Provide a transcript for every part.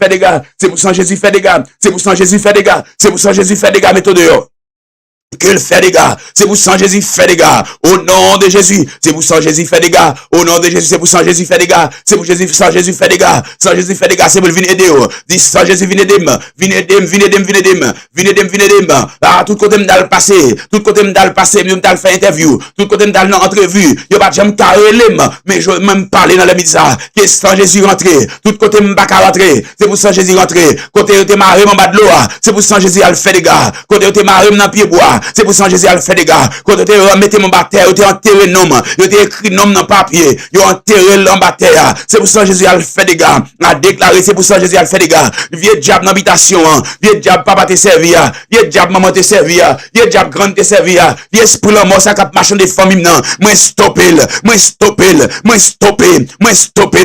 fait dégâts. C'est pour sang Jésus fait dégâts. C'est pour sang Jésus fait dégâts. C'est pour sang Jésus fait dégâts, méthode dehors. Que fait des gars, c'est pour sang Jésus fait des gars, au nom de Jésus, c'est pour sang Jésus fait des gars, au nom de Jésus, c'est pour sang Jésus fait des gars, c'est pour Jésus, sang Jésus fait des gars, sang Jésus fait des gars, c'est pour venir aider, dis sang Jésus venez aider, ah, tout côté m'dal passer, tout côté m'dal passer, m'dal faire interview, tout côté m'dal dans entrevue, yo pas j'aime carrelem, mais je même parler dans la midi ça, que sang Jésus rentrer, tout côté m'ba rentrer, c'est pour sang Jésus rentrer, côté te marrer en bas de l'eau, c'est pour sang Jésus al fait des gars, côté te marrer dans pied bois, c'est pour ça que Jésus a fait des gars. Quand tu remettez mon bataille, tu enterré nom, tu écrit nom dans papier, tu enterré l'en bataille. C'est pour ça que Jésus a fait des gars. A déclaré, c'est pour ça que Jésus a fait des gars. Vieux diable dans l'habitation, vieux diable papa te servir, vieux diable maman te servir, vieux diable grande te servir, vieux esprit la mort ça cap machin des familles non. Moi stopper,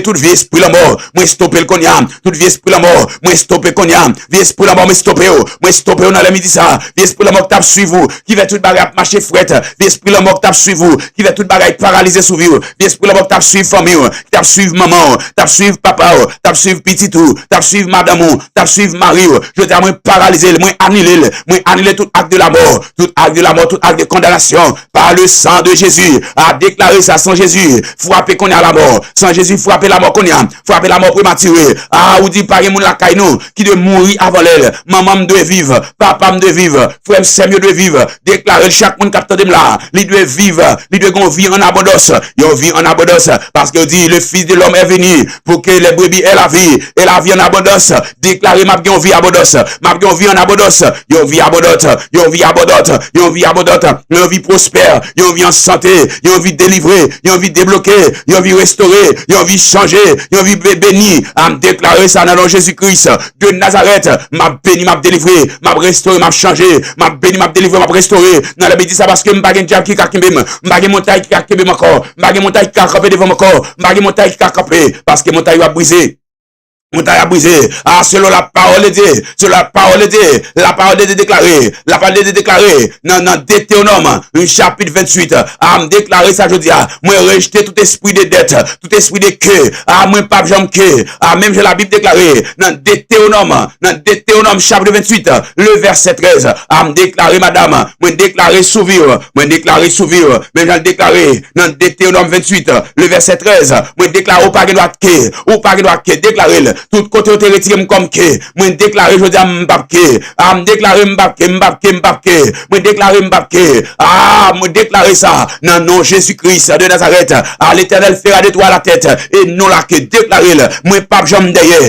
tout vieux esprit la mort. Moi stopper le cognac, tout vieux esprit la mort. Moi stopper cognac, vieux esprit la mort, moi stopper dans la midi ça. Vieux esprit la mort tape suivre vous, qui va tout bagage marcher fouette, l'esprit la mort tape suivre vous, qui va tout bagage paralyser sous vous, l'esprit la mort tape suivre famille, tape suivre maman, tape suivre papa, tape suivre petit tout, tape suivre madame, tape suivre mari, je t'ai moins paralysé, moins annuler tout acte de la mort, tout acte de condamnation, par le sang de Jésus, a déclaré ça sans Jésus, frapper qu'on est à la mort, sans Jésus frapper la mort qu'on est, frapper la mort prématurée, ah, ou dit par moun la caille non, qui doit mourir avant elle, maman me doit vivre, papa me doit vivre, frère Samuel doit vivre, déclarer chaque monde capteur de là, il doit vivre, il doit vivre en abondance, il vit en abondance, parce que dit, le Fils de l'homme est venu, pour que les brebis aient la vie en abondance, déclarer ma vie en abondance, ma vie en abondance, il vit abondante, il vit abondante, il vit abondante, il vit prospère, il vit en santé, il vit délivré, il vit débloqué, il vit restauré, il vit changé, il vit béni, à me déclarer ça dans le nom Jésus-Christ de Nazareth, m'a béni, m'a délivré, m'a restauré, m'a changé, m'a béni, m'a délivré, m'a restauré, dans la bédit ça parce que m'bagé diable qui ka kembe, m'bagé montagne qui ka kembe encore, m'bagé montagne qui ka camper devant mon corps, m'bagé montagne qui ka camper, parce que montagne va briser. Montagne a brisé. Ah, selon la parole de Dieu, la parole de Dieu déclarée, dans Deutéronome, chapitre 28, à me déclarer ça, je dis, moi, rejeter tout esprit de dette, tout esprit de queue, moi, pas j'aime queue, même j'ai la Bible déclarée, dans Deutéronome, chapitre 28, le verset 13, à me déclarer, madame, moi, déclarer souvivre, même j'ai déclaré, dans Deutéronome 28, le verset 13, moi, déclarer, ou pas de droit déclarer, tout côté où te retiré comme que moi déclarer je dis Mbappé me déclarer Mbappé moi déclarer Mbappé moi déclarer ça dans nom Jésus-Christ de Nazareth à l'Éternel fera de toi la tête et non la que déclarer moi pas jambe derrière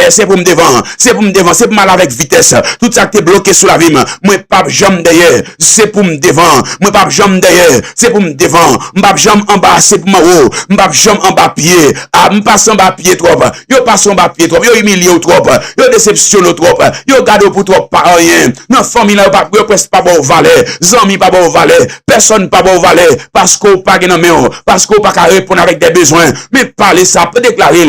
c'est pour me devant c'est pour mal avec vitesse tout ça qui est bloqué sous la vie moi pas jambe derrière c'est pour me devant moi pas jambe derrière c'est pour me devant m'pas jambe en bas c'est pour moi haut m'pas jambe en bas pied m'passe en bas pied trop yo passe en bas pied trop yo humilié trop yo déceptionné trop yo garde pour trop pas rien dans famille là pas presque pas bon valet zami pas bon valet personne pas bon valet parce qu'on pas dans main parce qu'on pas répondre avec des besoins mais parler ça peut déclarer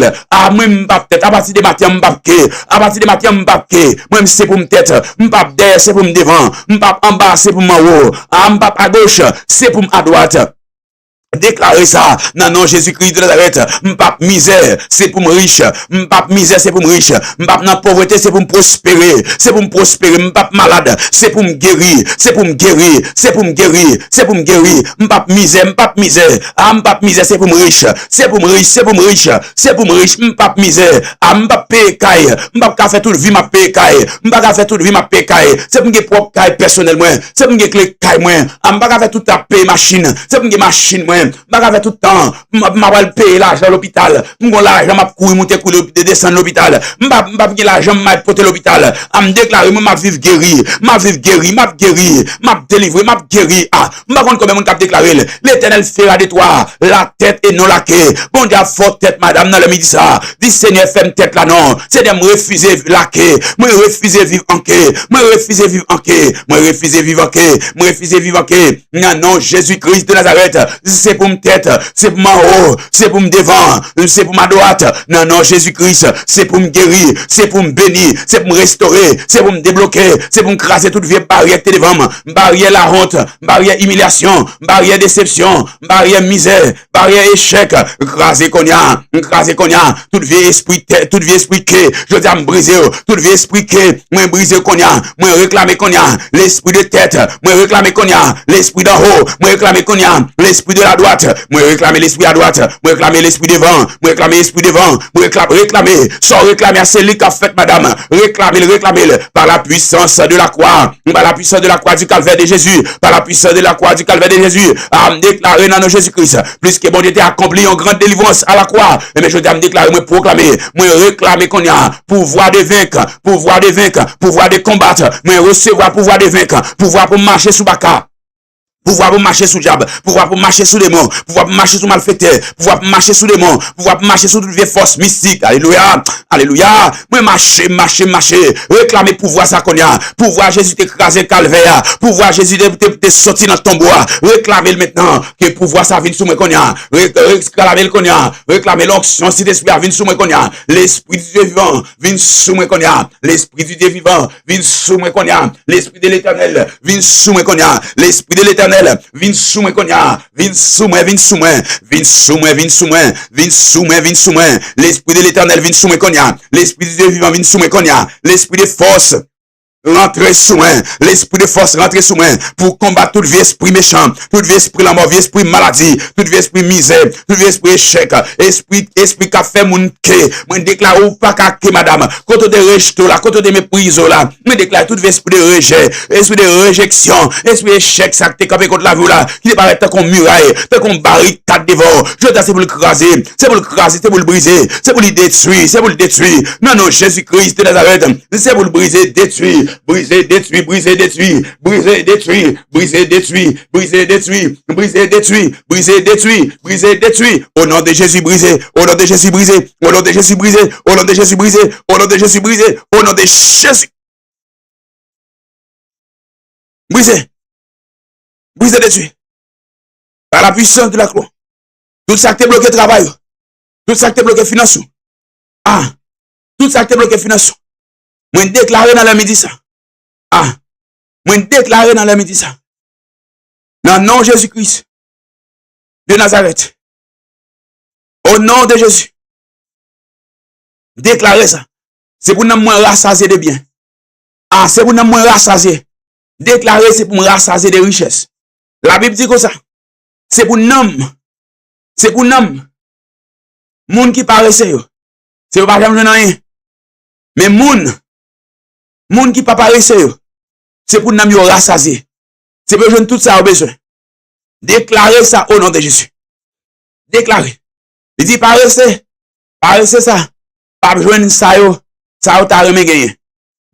moi m'pas tête à partir de matin m'paquer moi c'est pour me tête m'pas derrière c'est pour me devant m'pas en bas c'est pour moi haut m'pas à gauche c'est pour à droite. Déclarer ça, non, non, Jésus-Christ de Nazareth, m'pap misère, c'est pour me riche, m'pap misère, c'est pour me riche, m'pap dans pauvreté, c'est pour me prospérer, m'pap malade, c'est pour me guérir, m'pap misère, m'pap misère, c'est pour me riche, m'pap misère, m'pap pécaille, m'pap ka fait toute vie ma pécaille, c'est pour me propre caille personnellement, c'est pour me clé caille moi, m'pap ka fait toute ta paye machine, c'est pour me machine moi, m'avait tout le temps m'a payer l'argent à l'hôpital m'gon l'argent m'a courir monter courir descendre l'hôpital m'a l'argent m'a porter l'hôpital me déclarer m'a vivre guéri m'a délivré m'a guéri m'a compte combien mon cap déclarer l'Éternel fera de toi la tête et non la queue bon Dieu forte tête madame dans le midi ça dit Seigneur fais tête là non c'est de me refuser la queue moi refuser vivre en queue moi refuser vivre en queue non non Jésus-Christ de Nazareth c'est pour ma tête, c'est pour ma haut, c'est pour me devant, c'est pour ma droite. Non, non, Jésus-Christ, c'est pour me guérir, c'est pour me bénir, c'est pour me restaurer, c'est pour me débloquer, c'est pour me craser toute vieille barrière qui est devant moi. Barrière la honte, barrière humiliation, barrière déception, barrière misère, barrière échec, craser qu'on y a, tout vieux esprit que, je dis à me briser, tout vieux esprit que, moi briser qu'on y a, moi réclamer qu'on y a, l'esprit de tête, moi réclamer qu'on y a, l'esprit d'en haut, moi réclamer qu'on y a, l'esprit de la droite, moi réclamer l'esprit à droite, moi réclamer l'esprit devant, moi réclamer l'esprit devant, moi réclamer, sans réclamer à celui qui a fait madame, réclamer par la puissance de la croix, par la puissance de la croix du calvaire de Jésus, par la puissance de la croix du calvaire de Jésus, à me déclarer dans Jésus-Christ, puisque bon Dieu a accompli en grande délivrance à la croix, mais je dois me déclarer, me proclamer, me réclamer qu'on y a pouvoir de vaincre, pouvoir de combattre, me recevoir pouvoir de vaincre, pouvoir pour marcher sous Baka. Pouvoir pour marcher sous diable, pouvoir pour marcher sous démon, pouvoir pour marcher sous malfaiteur, pouvoir pour marcher sous démon, pouvoir pour marcher sous toute vieille force mystique. Alléluia, alléluia. Moi marcher, réclamer pouvoir ça qu'on y a, pouvoir Jésus t'écraser le calvaire, pouvoir Jésus te sortir dans ton bois, réclamer maintenant que pouvoir ça vienne sous moi qu'on y a, réclamer le qu'on y a, réclamer l'onction si l'esprit vienne sous moi qu'on y a, l'esprit du Dieu vivant vienne sous moi qu'on y a, l'esprit du Dieu vivant vienne sous moi qu'on y a, l'esprit de l'Éternel vienne sous moi qu'on y a, l'esprit de l'Éternel vin sous moi qu'on y a, vin sous moi, l'esprit de l'Éternel vin sous moi qu'on y a, l'esprit de Dieu vivant vin sous moi qu'on y a, l'esprit de force rentrer sous moi, l'esprit de force rentrer sous moi pour combattre tout vieux esprit méchant, tout vieux esprit la mort, vieux esprit maladie, tout vieux esprit misère, tout vieux esprit échec, esprit qui a fait mon que, moi déclare ou pas que madame, côté de rejet là, côté de méprise là, moi déclare tout vieux esprit de rejet, esprit de réjection, esprit échec, ça qui est campé contre la vie là, qui paraît tant qu'on muraille, tant qu'on barricade devant, je dis c'est pour le craser, c'est pour le craser, c'est pour le briser, c'est pour le détruire, c'est pour le détruire. Non, non, Jésus-Christ de Nazareth, c'est pour le briser, détruire. Briser, détruire, briser, détruire, briser, détruire, briser, détruire, briser, détruire, briser, détruire, briser, détruire, briser, détruire. Au nom de Jésus brisé, au nom de Jésus brisé, au nom de Jésus brisé, au nom de Jésus brisé, au nom de Jésus brisé, au nom de Jésus. Brisé, brisé, détruire. Par la puissance de la croix. Tout ça qui est bloqué travail. Tout ça qui est bloqué finance. Ah, tout ça qui est bloqué finance. Moi déclarer dans la midi ça. Ah, moi déclarer dans la midi ça. Dans le nom de Jésus-Christ de Nazareth. Au nom de Jésus. Déclarer ça. C'est pour nous rassasier de biens. Ah, c'est pour nous rassasier. Déclarer c'est pour me rassasier de richesses. La Bible dit comme ça. C'est pour nous. C'est pour nous. Moun qui paraissait yo. C'est pas jamais rien. Mais moun qui pas paraissait yo. C'est pour nous rassasier. C'est pour jeune tout ça au besoin. Déclarer ça au nom de Jésus. Déclarer. Il dit paraissez ça. Pas besoin ça yo t'a remis gagné.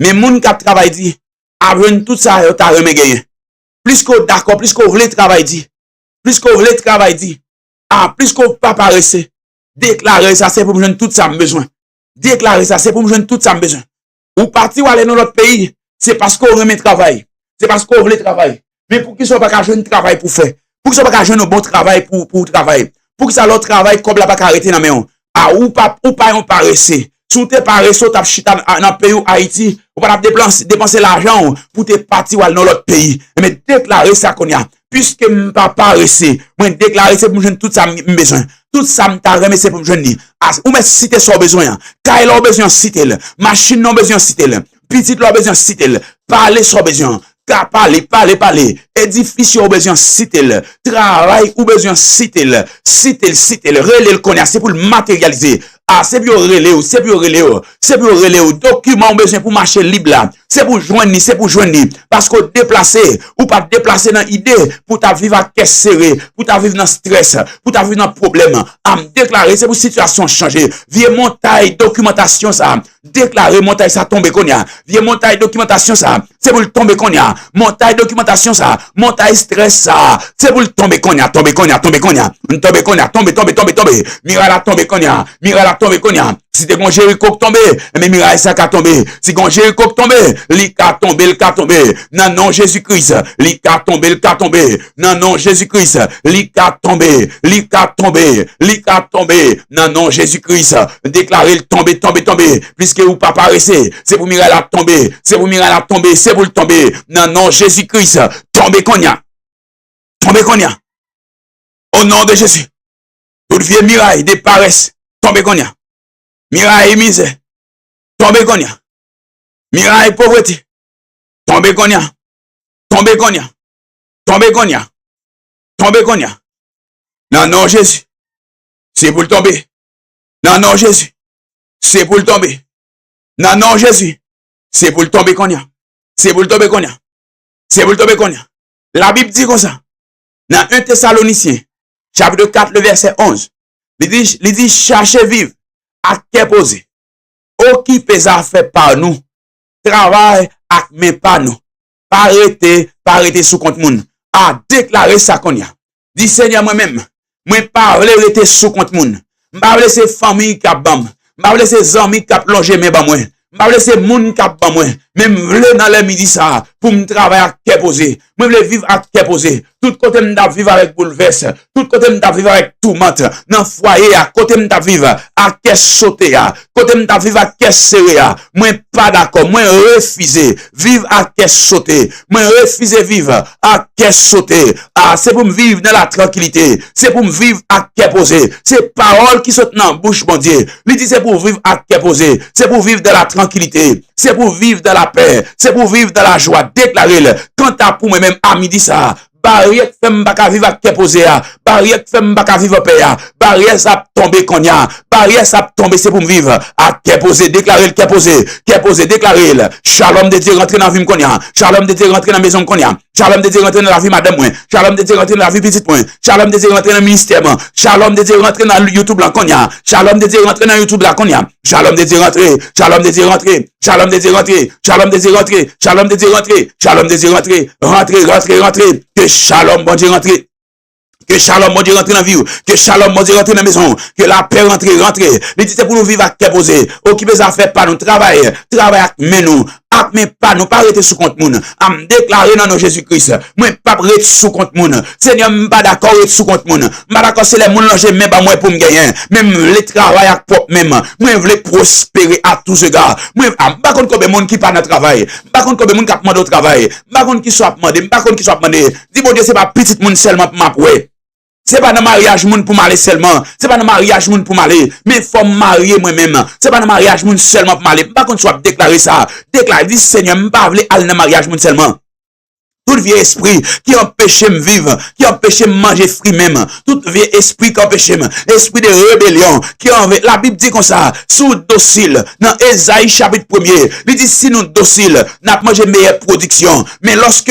Mais moun qui travaille dit a besoin tout ça yo t'a remis gagné. Plus qu'on d'accord, plus qu'on veut travail dit. Plus qu'on veut travail dit. Ah, plus qu'on pas paraissez. Déclarer ça c'est pour jeune tout ça besoin. Déclarer ça c'est pour jeune tout ça besoin. Ou parti ou aller dans l'autre pays, c'est parce qu'on remet travail. C'est parce qu'on veut travail. Mais pour qu'ils soient pas qu'à jouer un travail pour faire. Pour qu'ils soient pas qu'à jouer un bon travail pour travailler. Pour que ça l'autre travail comme la pas arrêter dans main. Ah ou pas on paraissé. Sous tes paresseux t'as chita dans pays ou Haïti, ou pas dépenser l'argent pour te partir ou aller dans l'autre pays. Mais déclarer ça qu'on y a. Puisque m'pas paressé, moi déclarer c'est pour me tout ça besoin. Tout ça m'ta remet c'est pour me joindre. Ou mais citer son besoin. Kail a besoin citer. Machine non besoin citer. Petit a besoin citer. Parler son besoin. Ka parler. Édifice ou besoin citer. Travail ou besoin citer. Relais le connaître c'est pour le matérialiser. Ah, c'est pour relais, c'est pour relais, document besoin pour marcher libre là. C'est pour joindre, parce que déplacer, ou pas déplacer dans l'idée, pour ta vivre à caisse serrée, pour ta vivre dans stress, pour ta vivre dans problème. À me déclarer, c'est pour situation changer. Vieux montagne, documentation ça. Déclarer, montagne ça tombe qu'on y a. Vieux montagne, documentation ça. C'est pour le tomber qu'on y a. Montagne, documentation ça. Montagne, stress ça. C'est pour le tomber qu'on y a. Tomber. Mira la tombe qu'on y a. Si te gon Jéricho tombé, mais miraille ça ka tombé. Si gon Jéricho tombé, li ka tombé, le ka tombé. Nan non Jésus-Christ, li ka tombé, le ka tombé. Nan non Jésus-Christ, li ka tombé, li ka tombé, li ka tombé. Nan non Jésus-Christ, déclarer le tomber, tomber, tomber. Puisque vous pas paraissez, c'est pour miraille la tomber, c'est pour miraille la tomber, c'est pour le tomber. Nan non Jésus-Christ, tomber qu'on y a. Tomber qu'on y a. Au nom de Jésus. Toute vieille miraille de paresse, tomber qu'on y a. Miraille misère, tombe qu'on y a. Miraille pauvreté, tombe qu'on y a. Tombe qu'on y a. Tombe qu'on y a. Tombe qu'on y a. Non, non, Jésus, c'est pour le tomber. Non, non, Jésus, c'est pour le tomber. Non, non, Jésus, c'est pour le tomber qu'on y a. C'est pour le tomber qu'on y a. C'est pour le tomber qu'on y a. La Bible dit comme ça. Dans 1 Thessaloniciens, chapitre 4, le verset 11, il dit, cherchez vivre. À qui poser. Occupez ça fait par nous. Travail à mais pas nous. Pas arrêter sous compte moun. À déclarer ça qu'on y a. Dis Seigneur moi-même. Moi pas rester sous compte moun. M'pa laisser famille qui a bam. M'pa laisser amis qui a plongé mais ba moi. M'pa laisser moun qui a ba moi. Même vle dans le midi ça pour me travailler à qui poser. Moi vle vivre à qui poser. Tout côté m'da vivre avec bouleverse. Tout côté m'da vivre avec tourmente. Dans foyer à côté m'da vivre à qui sauter à. Côté m'da vivre à qui serrer à. Moi pas d'accord. Moi refuser vivre à qui sauter. Moi refuser vivre à qui sauter. Ah c'est pour me vivre dans la tranquillité. C'est pour me vivre à qui poser. C'est parole qui saute dans bouche mon Dieu. Il dit c'est pour vivre à qui poser. C'est pour vivre dans la tranquillité. C'est pour vivre dans la paix. C'est pour vivre dans la joie. Déclarez-le. Quant à pour moi-même, à midi ça, barrière qui fait m'baka vivre à keposé à, barrière qui fait m'baka vivre paix à, barrière ça tomber qu'on y a, barrière ça tomber c'est pour me vivre à keposé, déclarer le keposé, déclarer le shalom de Dieu rentrer dans la vie qu'on y a, shalom de Dieu rentrer dans la maison qu'on y a, shalom de Dieu rentrer dans la vie madame moi, shalom de Dieu rentrer dans la vie petite moi, shalom de Dieu rentrer dans le ministère moi, shalom de Dieu rentrer dans YouTube là qu'on y a, shalom de Dieu rentrer dans YouTube là qu'on y a, shalom de Dieu rentrer, shalom de Dieu rentrer, shalom de Dieu rentrer, shalom de Dieu rentrer, shalom de Dieu rentrer, shalom de Dieu rentrer, rentrer, que shalom bon Dieu rentrer. Que shalom, mon Dieu, rentre dans la vie. Que shalom, mon Dieu, rentre dans la maison. Que la paix rentre. Il dit, c'est pour nous vivre à Keposé. Occupez ça fait pas nous. Travailler avec nous. Mais pas nous, pas arrêter sous compte moun. À me déclarer dans nos Jésus-Christ. Moi, pas arrêter sous compte moun. Seigneur, pas d'accord avec sous compte moun. Pas d'accord, c'est les moun là, même pas moi pour me gagner. Même les travail avec propre même. Moi, je veux prospérer à tous ces gars. Moi, pas contre combien de monde qui pas dans le travail. Pas contre combien de monde qui a demandé au travail. Pas contre qui soit demandé. Pas contre qui soit demandé. Dis, bon Dieu, c'est pas petit monde seulement pour m'apprendre. C'est pas dans mariage moun pour m'aller seulement. C'est pas dans mariage moun pour m'aller. Mais faut marier moi-même. C'est pas dans mariage moun seulement pour m'aller. Pas qu'on soit déclarer ça. Déclarer, dit Seigneur, m'pas vle aller dans mariage moun seulement. Tout vieux esprit qui empêche me vivre, qui empêche me manger fruit même. Tout vieux esprit qui empêche me, esprit de rébellion, qui envie, la Bible dit comme ça, sous docile, dans Ésaïe chapitre 1er, il dit si nous docile, n'a pas mangé meilleure production. Mais lorsque,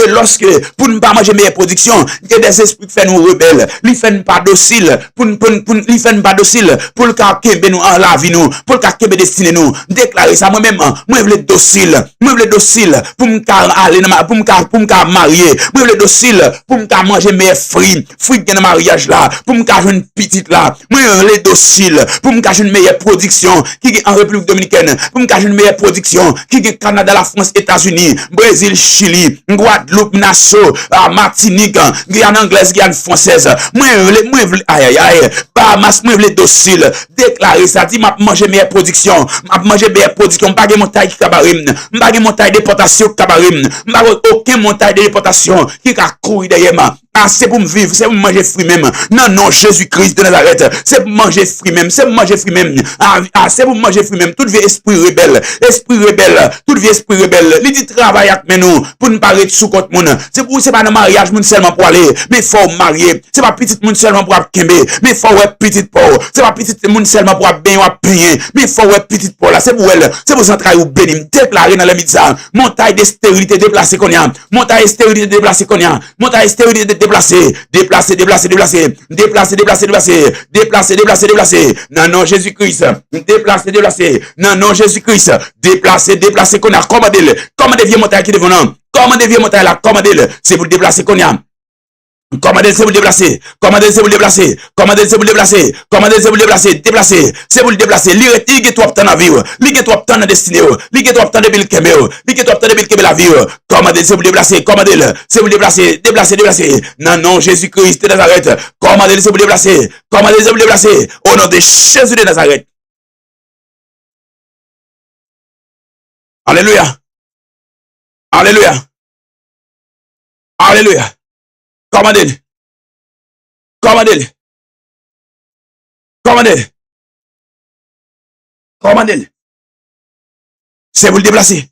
pour ne pas manger meilleure production, il y a des esprits qui font nous rebelles, ils font pas docile, ils font pas docile, pour le cas kembe nous en la vie nous, pour le cas kembe destiné nous, déclarer ça moi-même, moi je veux docile, pour me aller, pour me marié, moi le docile pour me manger mes fruits dans le mariage là, pour me faire une petite là, moi le docile pour me faire une meilleure production qui est en République Dominicaine, pour me faire une meilleure production qui est Canada, la France, États-Unis, Brésil, Chili, Guadeloupe, Nassau, Martinique, Guyane anglaise, Guyane française, moi aïe, Bahamas, moi le docile, déclarer ça, dit m'a manger meilleure production, pas de montagne qui cabarim, pas de montagne de potassium cabarim, pas aucun montagne de déportation qui a couru derrière moi. Ah, c'est pour me vivre, c'est pour manger fruit même. Non, non, Jésus-Christ de Nazareth, c'est pour manger fruit même, c'est pour manger fruit même. Ah, c'est pour manger fruit même. Tout vieux esprit rebelle, tout vieux esprit rebelle. Il dit travail avec nous, pour ne pas être sous compte moun. C'est pas un mariage moun seulement pour aller, mais faut marier. C'est pas petit moun seulement pour kembe, mais faut ouais petit pauvre. C'est pas petit moun seulement pour bien ou payer, mais faut ouais petit pauvre là. C'est pour elle, c'est pour centrer ou béni, déclarer dans les médias. Montagne de stérilité déplacée qu'on y a. Montagne de stérilité déplacée qu'on y a. Montagne de stérilité déplacé. Non, non, Jésus-Christ. Non, non, Jésus-Christ. Déplacé qu'on a. Commandez vieux montagne qui devant nous. Commandez vieux montagne là. Commandez-le. C'est pour déplacer qu'on a. Commandez, c'est vous le déplacer. Commandez, c'est vous le déplacer. Commandez, c'est vous le déplacer. Commandez, c'est vous le déplacer. Déplacer. C'est vous le déplacer. Ligue toi obtenir la vie. Ligue toi obtenir la destinée. Ligue toi obtenir le kemé. Ligue toi obtenir le la vie. Commandez, c'est vous le déplacer. Commandez, c'est vous le déplacer. Déplacer, déplacer. Non, non, Jésus-Christ de Nazareth. Commandez, c'est vous le déplacer. Commandez, c'est vous le déplacer. Au nom de Jésus de Nazareth. Alléluia. Alléluia. Alléluia. Commandez. Commandez. Commandez. Commandez. C'est vous le déplacer.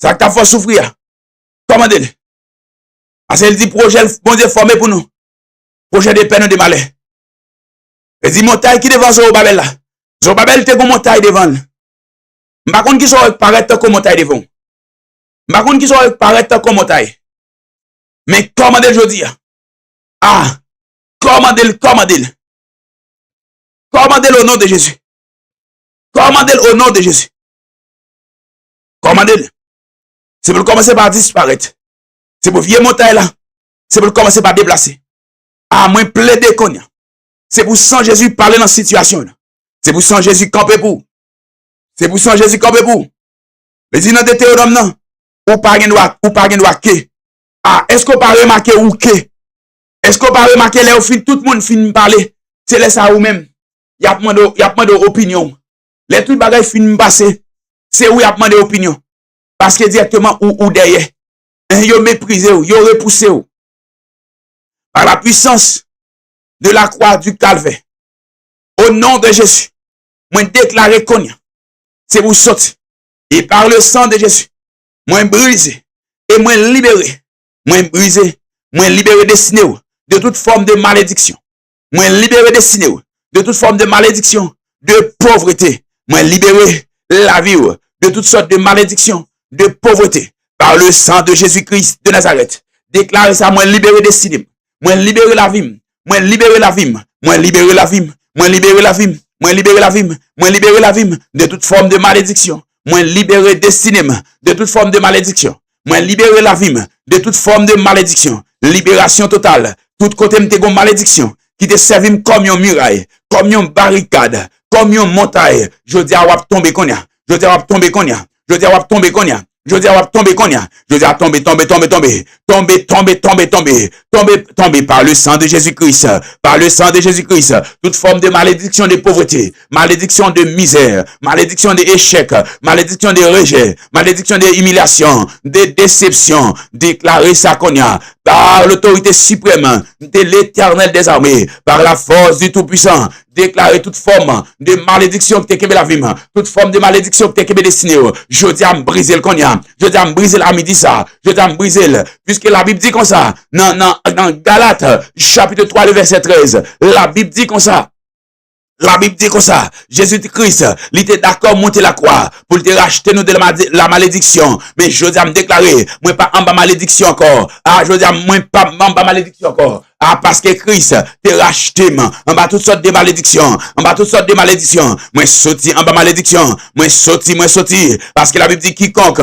Ça t'a fait souffrir. Commandez. Parce qu'il dit projet, bon Dieu formé pour nous. Projet de peine et de malheur. Il dit montagne qui devant Zorobabel là. Zorobabel te comme montagne devant. Par contre qui sont paraître comme montagne devant. Par contre qui sont paraître comme montagne. Mais commandez je dis. Ah. Commandez, commandez. Commandez au nom de Jésus. Commandez au nom de Jésus. Commandez. C'est pour commencer par disparaître. C'est pour vieux montagne là. C'est pour commencer par déplacer. Ah, moi plaider qu'on y a. C'est pour sans Jésus parler dans la situation là. C'est pour sans Jésus camper pour. C'est pour sans Jésus camper pour. Mais dis dans Deutéronome non. Ou pas gen droit, ou pas gen droit que. Ah, est-ce qu'on pas remarquer ou que? Est-ce qu'on pas remarquer là au fin tout le monde fin parler? C'est là ça ou même. Y a demandé opinion. Les tout bagay fin passer. C'est où y a demandé opinion. Parce que directement ou derrière. Yo méprisé ou, yo repoussé ou. Par la puissance de la croix du calvaire. Au nom de Jésus. Moi déclaré qu'on c'est vous sortir. Et par le sang de Jésus. Moi brisé. Et moi libéré. Moi brisé. Moi libéré destiné de toute forme de malédiction. Moi libéré destiné de toute forme de malédiction. De pauvreté. Moi libéré la vie de toutes sortes de malédictions. De pauvreté. Par le sang de Jésus-Christ de Nazareth. Déclarez ça. Moi libéré destiné. Moi libéré la vie. Moi libéré la vie. Moi libéré la vie. Moi libéré la vie. Moi libéré la vie. Moi libéré la vie de toute forme de malédiction. Moi libéré destiné de toute forme de malédiction. Moi libéré la vie de toute forme de malédiction. Libération totale. Tout côté m'te gon malédiction qui te servi comme une muraille, comme une barricade, comme une montagne. Je dis à wap tomber konya. Je dis à wap tomber konya. Je dis à wap tomber konya. Je dis à wap tomber konya. Je dis à tomber par le sang de Jésus-Christ. Par le sang de Jésus-Christ. Toute forme de malédiction de pauvreté, malédiction de misère, malédiction d'échec, malédiction de rejet, malédiction de humiliation, de déception. Déclarer ça konya. Par l'autorité suprême de l'Éternel des armées, par la force du Tout-Puissant, déclarer toute forme de malédiction que t'es la vie, toute forme de malédiction que t'es destinée. Je dis à me briser le cognac, je dis à me briser la midi ça, je dis à me briser puisque la Bible dit comme ça, dans Galates, chapitre 3, le verset 13, la Bible dit comme ça. La Bible dit comme ça, Jésus-Christ, il était d'accord monter la croix pour te racheter nous de la malédiction. Mais je dis à me déclarer, moi pas en bas malédiction encore. Ah, je dis à moi pas en bas malédiction encore. Ah, parce que Christ te racheté en bas toutes sortes de malédictions. En bas toutes sortes de malédictions. Moi sorti en bas malédiction. Moi sorti. Parce que la Bible dit quiconque,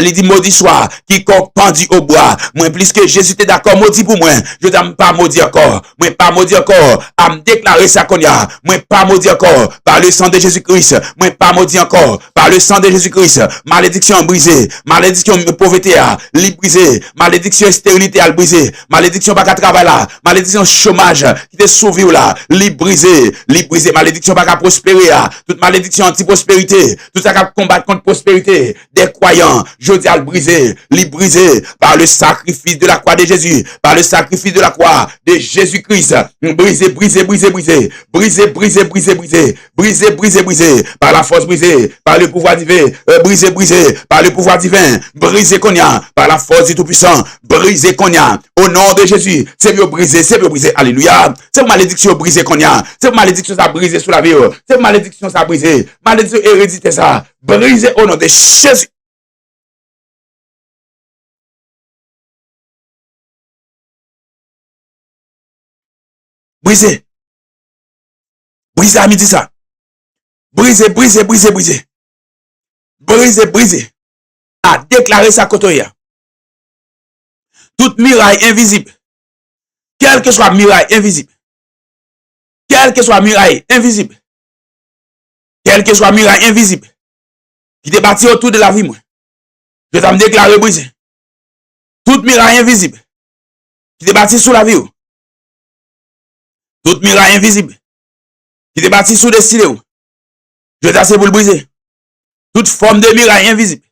il dit maudit soit, quiconque pendu au bois. Moi plus que Jésus était d'accord maudit pour moi. Je dis pas maudit encore. Moi pas maudit encore. À me déclarer ça qu'on y a. Moi pas maudit encore. Par le sang de Jésus-Christ. Moi pas maudit encore. Par le sang de Jésus-Christ. Malédiction brisée. Malédiction pauvreté à brisée. Malédiction stérilité à brisée. Malédiction pas qu'à travailler là. Malédiction chômage qui te sauvé ou là, brisé, malédiction pas qu'à prospérer là, toute malédiction anti-prospérité, tout ça qui combattre contre prospérité des croyants, je dis à le briser, par le sacrifice de la croix de Jésus, par le sacrifice de la croix de Jésus-Christ, brisé, par la force brisée, par le pouvoir divin, brisé, par le pouvoir divin, brisé qu'on y a, par la force du Tout-Puissant, brisé qu'on y a, au nom de Jésus, c'est mieux brisé, alléluia, c'est malédiction brisée qu'on y a, c'est malédiction ça brisé sous la vie, c'est malédiction ça brisé, malédiction hérédité ça, brisé au nom de Jésus. Brisé à midi ça, brisé, à déclarer sa côté. Toute muraille invisible Quel que soit muraille invisible. Quel que soit muraille invisible. Quel que soit muraille invisible. Qui te bâti autour de la vie, moi. Je t'ai déclaré brisé. Toute muraille invisible. Qui te bâti sous la vie. Toute muraille invisible. Qui te bâti sous destiné. Je t'ai pour le briser. Toute forme de muraille invisible.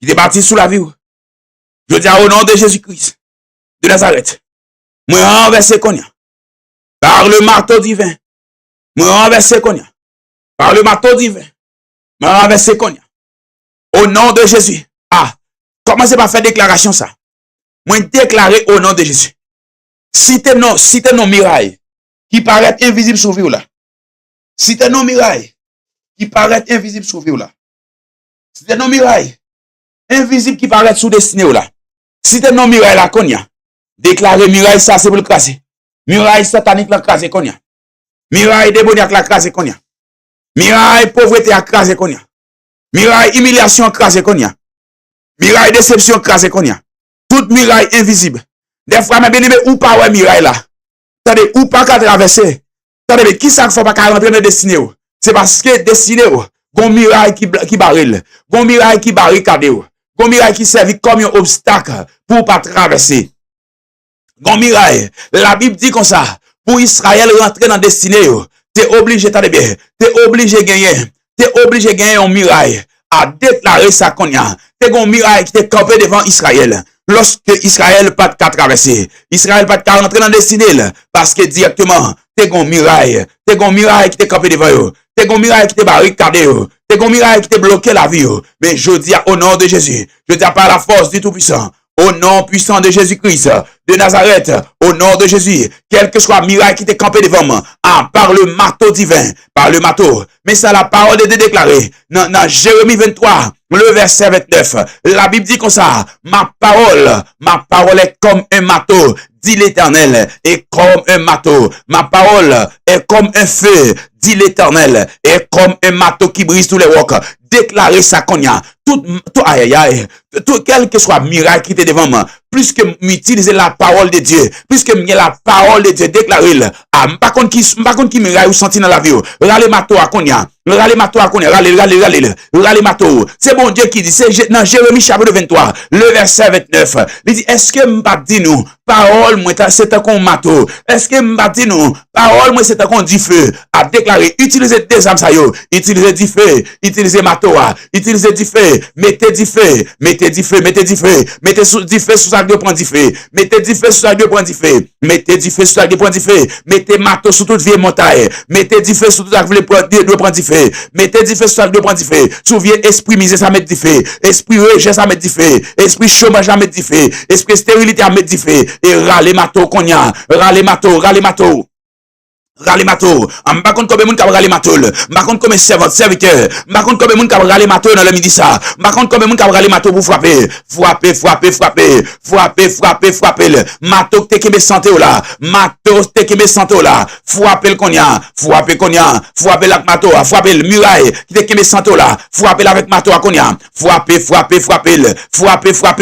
Qui te bâti sous la vie. Je dis au nom de Jésus-Christ de Nazareth. Moi renverser Konya. Par le marteau divin. Moi renverser Konya. Par le marteau divin. Moi renverser Konya. Au nom de Jésus. Ah, commencez par faire déclaration ça. Moi déclarer au nom de Jésus. Si t'es non miraille qui paraît invisible sur vous là. Si t'es non miraille qui paraît invisible sur vous là. Si t'es non miraille invisible qui paraît sous destiné là. Si t'es non miraille la Konya. Déclarer miraille ça c'est pour le craser. Miraille satanique la craser Konya. Miraille démoniaque la craser Konya. Miraille pauvreté la craser Konya. Miraille humiliation craser Konya. Miraille déception craser Konya. Toute miraille invisible. Des fois même bien ou pas ouais miraille là. Attendez ou pas qu'à traverser. Attendez qui ça faut pas qu'à rentrer dans destiné. C'est parce que destiné gon miraille qui barille. Gon miraille qui barricade. Gon miraille qui servi comme un obstacle pour pas traverser. Gon miraille, la Bible dit comme ça, pour Israël rentrer dans destinée, t'es obligé, t'as bien, t'es obligé gagner un miraille, à déclarer ça qu'on y a. T'es gon miraille qui t'est campé devant Israël. Lorsque Israël pas de traverser, Israël pas de rentrer dans destinée, parce que directement, t'es gon miraille qui t'est campé devant eux. T'es gon miraille qui t'est barricadé, t'es gon miraille qui t'est bloqué la vie, mais je dis au nom de Jésus, je dis par la force du Tout-Puissant, au nom puissant de Jésus-Christ, de Nazareth, au nom de Jésus, quel que soit miracle qui t'est campé devant moi, par le marteau divin, par le marteau. Mais ça, la parole est déclarée dans Jérémie 23, le verset 29. La Bible dit comme ça, ma parole est comme un marteau, dit l'Éternel, et comme un marteau. Ma parole est comme un feu, dit l'Éternel, et comme un marteau qui brise tous les rocs. Déclarez ça qu'on y a. Tout, quel que soit miracle qui était devant moi, plus que m'utiliser la parole de Dieu, plus que m'y la parole de Dieu, déclarez-le. Ah, par contre qui miracle ou senti dans la vie, râle mato à konya, râle mato à konya, râle mato. C'est bon Dieu qui dit, c'est dans Jérémie chapitre 23, le verset 29. Il dit, est-ce que m'pas dit nous, parole moi c'est un con mato. Est-ce que m'pas dit nous, parole moi c'est un con du feu. À déclarer, utilisez des âmes ça yo, utilisez du feu, utilisez mato, utilisez du feu, mettez du feu, mettez du feu, mettez du feu, mettez du feu sous sa gueule, prendre du feu, mettez du feu sous sa gueule, prendre du feu, mettez du feu sous sa gueule, prendre du feu, mettez mato sous toute vieille montagne, mettez du feu sous toute la gueule, prendre du feu, mettez du feu sous sa gueule, prendre du feu, souviens esprit misé ça mettre du feu, esprit rejet ça mettre du feu, esprit chômage ça mettre du feu, esprit stérilité à mettre du feu, et râle mato qu'on y a, râle mato, râle mato. Râle mato, m'pa konn combien moun ka râle mato, m'pa konn combien serviteur, m'pa konn combien moun ka râle mato dans le midi ça, m'pa konn combien moun ka râle mato pour frapper, mato te kebe santé là, mato te kebe santé là, frapper le konya, frapper la mato, frapper le muraille qui te kebe santé là, frapper avec mato à konya, frapper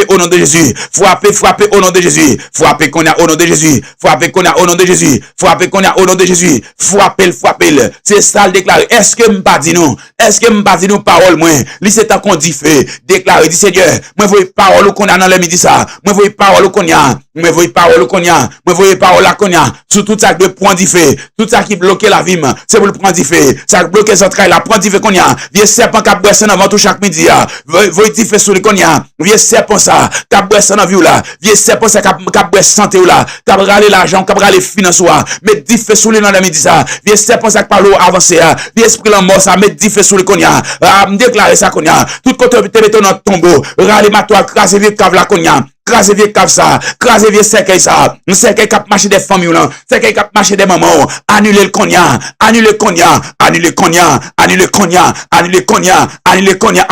au nom de Jésus, frapper au nom de Jésus, frapper konya au nom de Jésus, frapper konya au nom de Jésus, frapper konya au nom de Jésus. Frappez-le. C'est ça le déclarer. Est-ce que m'pas dit nous? Est-ce que m'pas dit nous parole moi? Li c'est un qu'on dit fait. Déclarer, dit Seigneur, moi voyez parole qu'on a dans le midi ça. Moi voyez parole qu'on a. Moi voyez parole qu'on a. Moi voyez parole qu'on a. Sur tout ça de point dit fait. Tout ça qui bloque la vie, c'est pour le prendre dit fait. Ça bloque son travail, la prendre dit fait qu'on a. Vieux serpent qui boit ça avant tout chaque midi. Voyez dit fait sur le qu'on a. Vieux serpent ça, qui boit ça dans vie là. Vieux serpent ça qui boit santé là. Qui râler l'argent, qui râler finance là. Mais dit fait sur le dans la midi ça. Vieux serpent ça qui parle avancé. Vieux esprit la mort ça met dit fait sur le qu'on a. Me déclarer ça qu'on a. Tout côté te mettre dans tombeau. Râler mato craser vieux cave là qu'on a. Crasez vieux cap ça, crasez vieux cercueil ça, un cercueil cap marcher des familles là, cercueil cap marcher des mamans, annulez le cognac, annulez le cognac, annulez le cognac, annulez le cognac, annulez le cognac, annulez le cognac,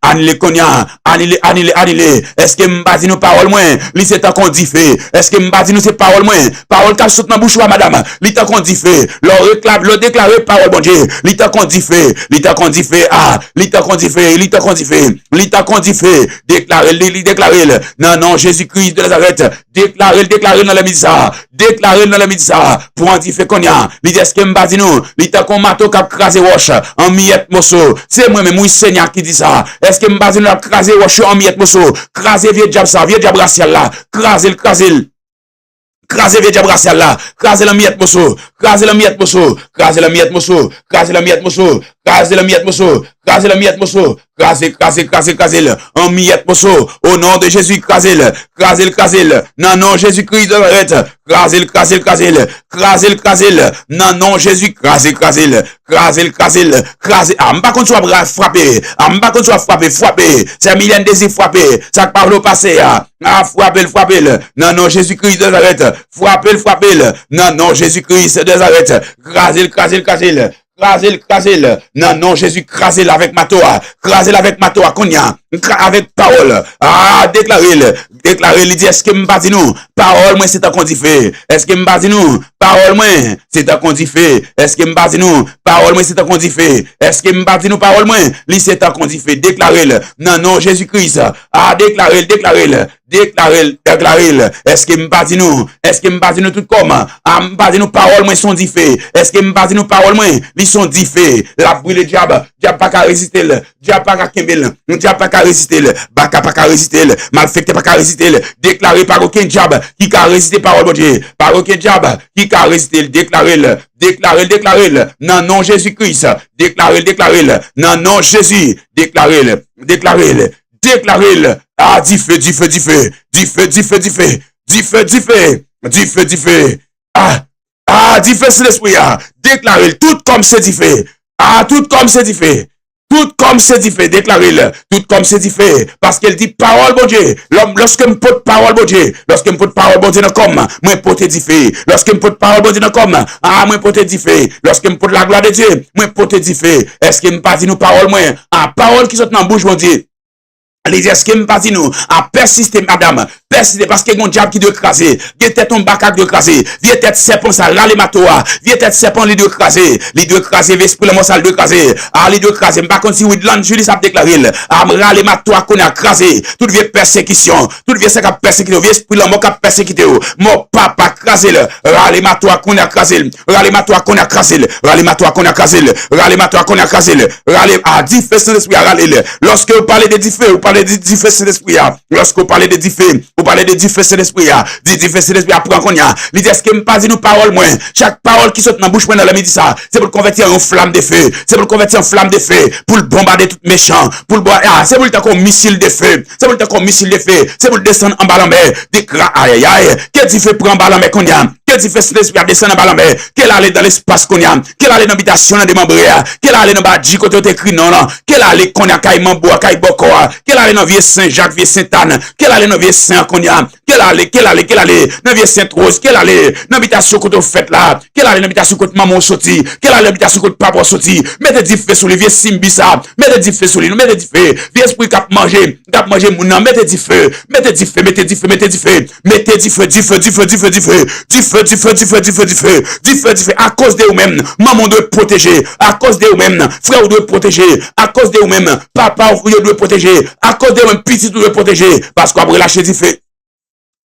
annulez le cognac, annulez. Est-ce que m'pas dit nous parole moins, li c'est tant qu'on dit fait. Est-ce que m'pas dit nous c'est parole moins, parole qui saute dans bouche madame, li tant qu'on dit fait. Le déclarer parole bon Dieu, li tant qu'on dit fait, li tant qu'on dit fait, li tant qu'on dit fait, déclarez-le. Non, non, Jésus-Christ de Nazareth, déclarez-le dans la midi-ça. Déclarez-le dans la midi-ça. Pour en dire fait qu'on y a. Il dit, est-ce que m'badi nous? Il t'a qu'on mato k'ap krasé roche en miette morceau. C'est moi-même, oui, Seigneur qui dit ça. Est-ce que m'badi nous a krasé roche en miette morceau? Krasé vieux diable ça, vieux diable racial là. Krasé. Crasez vieux diable racial là, crasez la miette morceau, crasez la miette morceau, crasez la miette morceau, crasez la miette morceau, crasez la miette morceau, crasez la miette morceau, crasez en miette morceau, au nom de Jésus, crasez-le, non, non, Jésus-Christ de Nazareth, crasez-le, non, non, Jésus, crasez, ah, m'pas qu'on soit frappé, c'est un million de désir frappé, ça parle au passé, ah, frappez-le, non, non, Jésus-Christ de Nazareth, frappez-le, non, non, Jésus-Christ de Nazareth, crasez-le, non, non, Jésus, crasez-le avec ma toa, Konya, avec parole, ah, déclarez-le, il dit, est-ce que m'badi nous, parole, moi, c'est un qu'on dit fait, est-ce que m'badi nous, parole, moi, c'est un qu'on dit fait, est-ce que m'badi nous, parole, moi, c'est un qu'on dit fait, est-ce que m'badi nous, parole, moi, c'est un qu'on dit fait, déclarez-le, non, non, Jésus-Christ, ah, déclarez-le, est-ce que m'badi nous, tout comme, ah, m'badi nous, parole, moi, sont dit fait, est-ce que m'badi nous, parole, moi, ils sont dit fait, la brûle diable pas qu'à résister, diable pas qu'à kembel, diable pas qu'à résister, baka pas qu'à résister, malfecté pas qu'à résister, déclaré par aucun diable qui qu'à résister parole de Dieu, par aucun diable qui qu'à résister, déclarez-le, non, non, Jésus-Christ, déclarez-le, non, non, Jésus, déclarez-le, ah, du feu, ah, du feu sur l'esprit, déclarez-le, tout comme c'est du feu, ah, tout comme c'est du feu, déclarez-le, tout comme c'est du feu, parce qu'elle dit parole, bon Dieu, lorsque me porte parole, bon Dieu, dans comme, moi porte du feu, lorsque me porte parole, bon Dieu, dans comme, ah, moi porte du feu, lorsque me porte la gloire de Dieu, moi porte du feu, est-ce que me pas dit nous parole, moi, ah, parole qui saute dans la bouche, bon Dieu, les est-ce que me pas dit nous, à persister, madame, persister, parce que mon diable qui doit craser, vieux tête ton bacac de craser, vieux tête serpent ça, râle matoa, vieux tête serpent, les deux craser, vesprit le monsal de craser, ah, les deux craser, m'pas comme si Woodland Julie ça déclaré, ah, râle matoa qu'on a crasé, toute vieille persécution, toute vieille ça qui a persécuté, vieux esprit le mot qui a persécuté, mon papa crasé, râle matoa qu'on a crasé, ah, dit fait son esprit à râler, lorsque vous parlez de diffé, vous parlez de diffé son esprit, lorsque vous parlez de diffé, vous parlez de diffé son esprit, diffé son esprit, après qu'on y a, l'idée est-ce que me pas dit nous parole, moi, chaque parole qui saute dans la bouche, moi, dans la midi, ça, c'est pour le convertir en flamme de feu, pour le bombarder tout méchant, pour le boire, c'est pour le temps qu'on missile de feu, c'est pour le descendre en bas en mer, aïe, qu'est-ce qu'il fait pour en bas en mer qu'on y a, qu'est-ce qu'il fait son esprit à descendre en bas en mer, qu'elle allait dans l'espace qu'on y a, qu'elle allait dans l'habitation dans des membres, qu'elle allait dans Badji, côté écrit non, qu'elle allait qu'on y a Caïman Bois, Caïboko, qu'elle allait dans vieux Saint-Jacques, vieux Saint-Anne, qu'elle allait dans vieux Saint qu'on y a, qu'elle allait dans vieux Sainte-Rose, qu'elle allait dans l'habitation côté fête là, qu'elle allait dans l'habitation côté maman sorti, qu'elle allait dans l'habitation côté papa sorti, mettez du feu sur les vieux Simbisa, mettez du feu sur lui, mettez du feu, vieux esprit cap manger mon nom, mettez du feu, à cause de vous-même, maman doit protéger, à cause de vous-même, frère doit protéger, à cause de vous-même, papa doit protéger, à cause de vous-même, petit doit protéger, parce qu'on va relâcher du feu.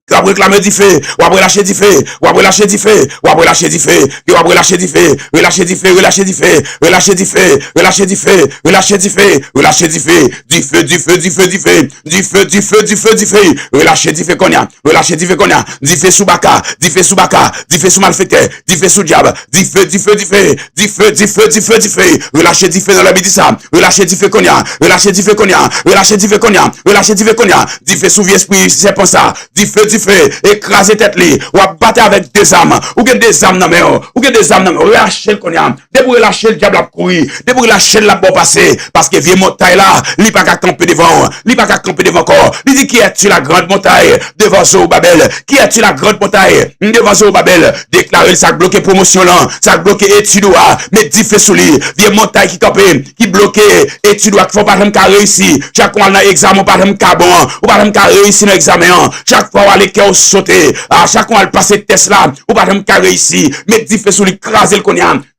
Ou après réclamer du feu, ou après lâcher du feu, ou après lâcher du feu, ou après lâcher du feu, ou après lâcher du feu, relâcher du feu, relâcher du feu, relâcher du feu, relâcher du feu, relâcher du feu, relâcher du feu, du feu, du feu, du feu, du feu, du feu, du feu, du feu, du feu, relâcher du feu qu'on a, relâcher du feu qu'on a, du feu sous baka, du feu sous baka, du feu sous malfaiteur, du feu sous diable, du feu, du feu, du feu, du feu, du feu, du feu, du feu, relâcher du feu dans la médicine, relâcher du feu qu'on a, relâcher du feu qu'on a, relâcher du feu qu'on a, relâcher du feu qu'on a, du feu sous vieux esprit, c'est pour ça, du feu, fait, écraser tête li, ou à battre avec des armes, ou que des armes dans main, ou que des armes dans main, relâcher le cognac, débrouiller lâcher le diable à courir, débrouiller lâcher la bon passé, parce que vieux montagne là, li pas qu'à camper devant, li pas qu'à camper devant encore, li dit qui est-tu la grande montagne devant Zorobabel, qui est-tu la grande montagne devant Zorobabel, déclarer ça bloqué promotion là, ça bloqué étude là, mais dit fait sous lui, vieux montagne qui campé, qui bloqué étude là, qui faut pas même qu'à réussir, chaque fois dans examen, pas même qu'à bon, ou pas même qu'à réussir dans l'examen, chaque fois aller qui sauter, à chaque fois elle passe test là, ou pas même qu'à réussir, mais dit fait sous lui, craser le cognac,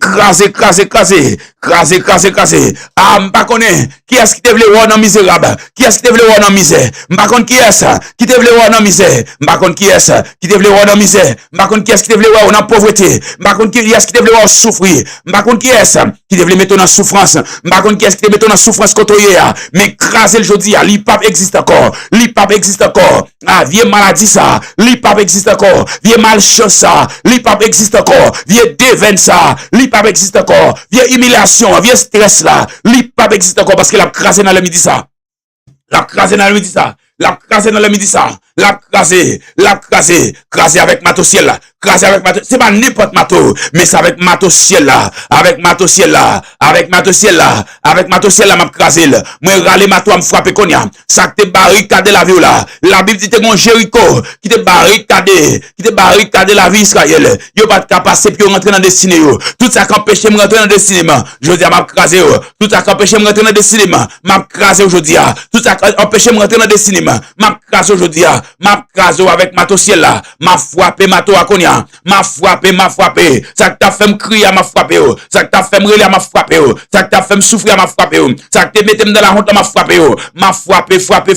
Crasé, crasé, crasé, crasé, crasé, crasé. Ah, m'pa connaît. Qui est-ce qui te vle voir dans misérable? Qui est-ce qui te vle voir dans misère? M'pa connaît qui est-ce qui te vle voir dans misère? M'pa connaît qui est-ce qui te vle voir dans misère? M'pa connaît qui est-ce qui te vle voir dans pauvreté? M'pa connaît qui est-ce qui te vle voir souffrir? M'pa connaît qui est-ce qui te vle mettre dans souffrance? M'pa connaît qui est-ce qui te mettre dans souffrance contre hier? Mais crasé le jodi, l'IPAP existe encore. L'IPAP existe encore. Ah, vieux maladie ça. L'IPAP existe encore. Vieux malchance ça. L'IPAP existe encore. Vieux déveine ça. L'IPAP existe encore. Vieux humiliation, vieux stress là. L'IPAP existe encore parce qu'il a crasé dans le midi ça. La crasé dans le midi ça. La crasé dans le midi ça. La crasé avec mato ciel là. Crasé avec mato. C'est pas n'importe mato, mais c'est avec mato ciel là. Avec mato ciel là. Avec mato ciel là. Avec mato ciel là, m'a crasé là. Moi, râler mato à me frapper konya. Ça te barricade la vie là. La Bible dit que mon Jéricho qui te barricade la vie Israël. Yo pas de passer puis rentrer dans destinée yo. Tout ça qui empêche me rentrer dans destinée. Je dis m'a crasé yo. Tout ça qui empêche me rentrer dans destinée. M'a crasé aujourd'hui. Tout ça qui empêche me rentrer dans destinée. M'a crasé aujourd'hui. M'a crasé avec mato ciel là. M'a frappé mato à konya. M'a frappé. Ça que t'a fait me crier, m'a frappé. Ça que t'as fait me relayer, m'a frappé. Ça que t'as fait me souffrir, m'a frappé. Ça que t'es metté dans la honte, m'a frappé. M'a frappé. Ça que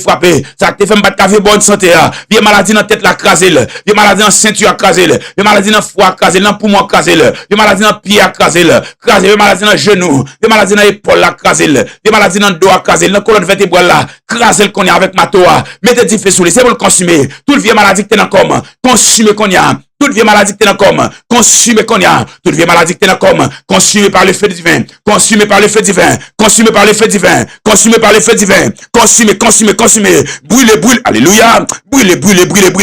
t'es fait me battre café bonne santé. Vieux maladie dans tête la crasé. Vieux maladie dans ceinture crasé. Vieux maladie dans foie crasé, dans poumon crasé. Vieux maladie dans pied crasé. Vieux maladie dans genou. Vieux maladie dans épaule crasé. Vieux maladie dans dos crasé, dans colonne vertébrale là. Crasé qu'on y a avec matoa. Mettez du feu sous les, c'est pour le consumer. Tout le vieux maladie que t'es dans comme. Consumer qu'on y a. Toute vieille maladie que t'es dans comme, consumé qu'on y a. Toute vieille maladie que t'es dans comme, consumé par le feu divin. Consumé par le feu divin. Consumé par le feu divin. Consumé par le feu divin. Consumé. Brûlez. Alléluia. Brûlez. Déclarez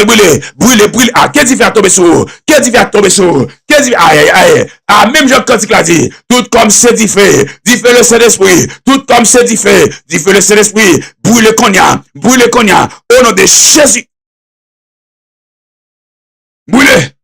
brûlé. Ah, qu'est-ce qu'il fait à tomber sur? Aïe. Ah, même Jean quand il a dit, tout comme c'est dit fait le Saint-Esprit, tout comme c'est dit fait le Saint-Esprit, brûle cognac, au nom de Jésus. Brûlez.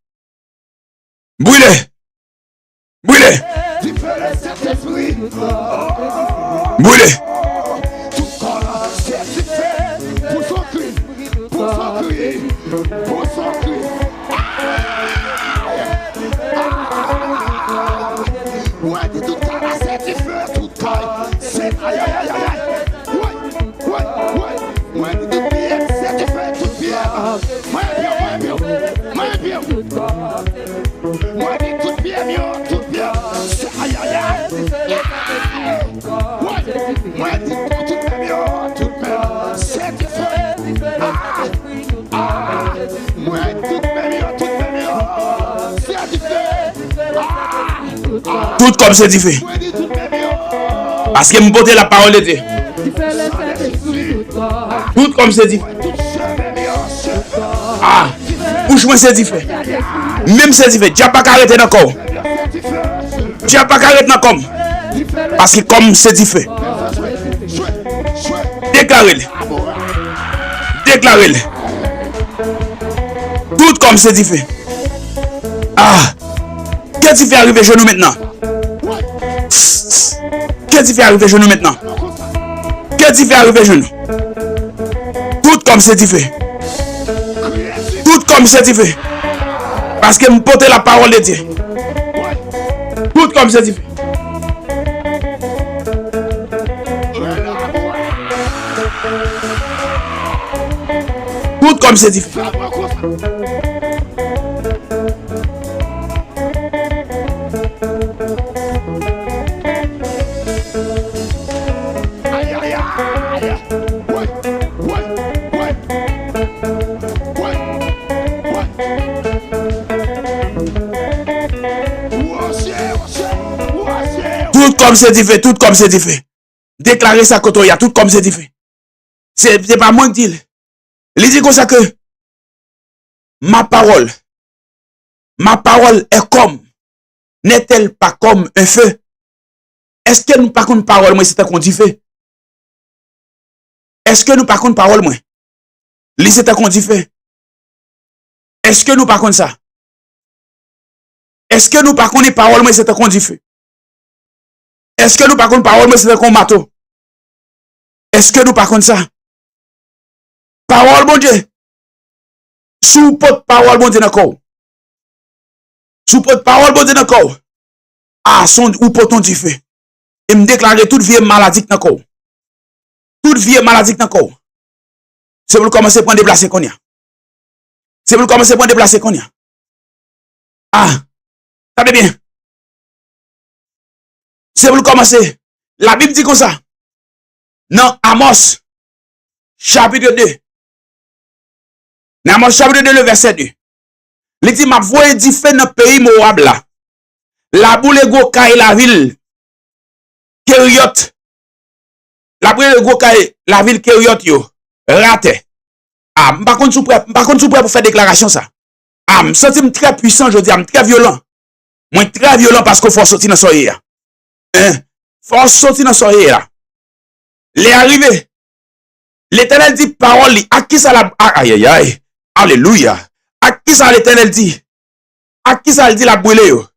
Tout comme c'est dit fait. Parce que me porter la parole de Dieu. Tout comme c'est dit. Ah, bouche moi c'est dit fait. Même c'est dit fait. Tu n'as pas arrêté dans le corps. Tu n'as pas arrêté dans le corps. Parce que comme c'est dit fait. Déclarez-le. Tout comme c'est dit fait. Ah, qu'est-ce qui fait arriver chez nous maintenant? Qu'est-ce qui fait arriver chez nous maintenant? Qu'est-ce qui fait arriver chez nous? Tout comme c'est dit fait. Tout comme c'est dit fait. Parce que me porter la parole de Dieu. Tout comme c'est dit fait. Tout comme c'est dit fait. Tout comme c'est dit fait. Déclarer ça quand il y a tout comme c'est dit fait. C'est pas moi qui dis. Il dit comme ça que ma parole est comme, n'est-elle pas comme un feu? Est-ce que nous pas contre parole moi c'est un qu'on dit fait? Est-ce que nous pas contre parole moi? Li c'est un qu'on dit fait. Est-ce que nous pas contre ça? Est-ce que nous pas contre parole moi c'est un qu'on dit fait? Est-ce que nous pas contre parole moi c'est un qu'on mato? Est-ce que nous pas contre ça? Parole, bon Dieu. Sous pot parole, bon Dieu, d'accord. Sous pot parole, bon Dieu, d'accord. Ah, son ou poton du feu. Et me déclarer toute vie maladie, d'accord. Toute vie maladie, d'accord. C'est pour commencer à prendre déplacer qu'on y a. C'est pour commencer à prendre déplacer qu'on y a. Ah, ça bien. C'est pour commencer. La Bible dit comme ça. Non, Amos, chapitre 2. Dans Amos, chapitre 2, le verset 2. Il dit, ma voix est différente dans le pays Moab là. La boule go kay la ville. Kériot. La boule go kay la ville Kériot yo. Raté. Ah, par contre, sous prêt pour faire déclaration ça. Ah, me sens très puissant, je dis, très violent. Moi, très violent parce qu'il faut sortir dans soirée. Hein? Faut sortir dans soirée là. Les arrivés. L'Éternel dit parole, à qui ça la... Aïe, aïe, aïe. Alléluia. À qui ça l'Éternel dit? À qui ça le dit la brûlée yo?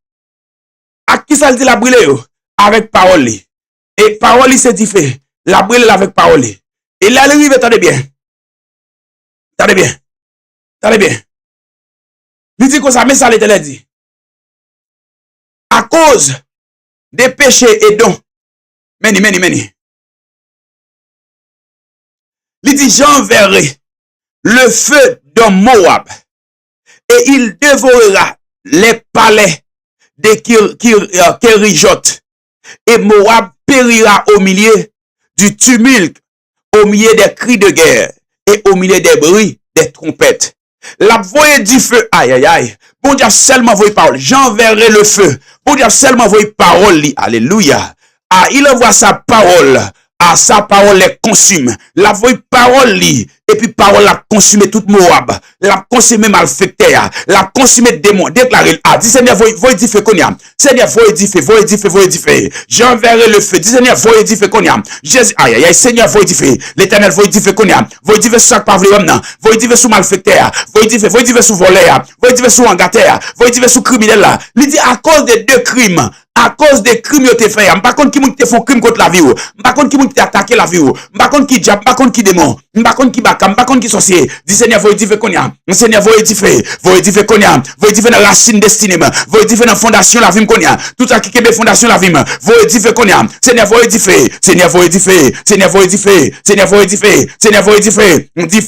À qui ça le dit la brûlée yo? Avec parole. Et parole, c'est différent. La brûlée avec parole. Et là, arrive, attendez bien. Attendez bien. Attendez bien. Il dit que ça, mais ça l'Éternel dit. À cause des péchés et dons. Meni. Il dit, j'enverrai le feu dans Moab et il dévorera les palais de Kérijot et Moab périra au milieu du tumulte, au milieu des cris de guerre et au milieu des bruits des trompettes. La voix du feu, aïe aïe aïe, bon Dieu seulement voix parole, j'enverrai le feu, bon Dieu seulement voix parole, alléluia. Ah, il envoie sa parole. Ah, sa parole les consume. La voix parole li. Et puis parole la consume toute Moab. La consume malfecteur. La consume démon. Déclaré. Ah, dit Seigneur, voix dit fait qu'on y a. Seigneur, voix dit fait. J'enverrai le feu. Dit Seigneur, voix dit fait qu'on y a. Jésus, aïe, aïe, Seigneur, voix dit fait. L'éternel, voix dit fait qu'on y a. Voix dit fait chaque pas vrai homme, voix dit fait sous malfecteur. Voix dit fait sous voleur. Voix dit fait sous engageur. Voix dit fait sous criminel là. Il dit à cause des deux crimes. À cause des crimes que tu fait, par contre qui te font crime contre la vie, par contre qui te attaqué la vie, par contre qui diable, par contre qui démon, par contre qui bakam, par contre qui sorcier. Dis Seigneur, voyez fait qu'on y a. Seigneur, voyez fait qu'on y a. Voyez fait dans racine destinée, voyez fait dans fondation la vie qu'on y a. Tout ça qui est fondation la vie, voyez fait qu'on y a. Seigneur, voyez fait. Seigneur, voyez fait. Seigneur, voyez fait. Seigneur, voyez fait. Seigneur, voyez fait. Dit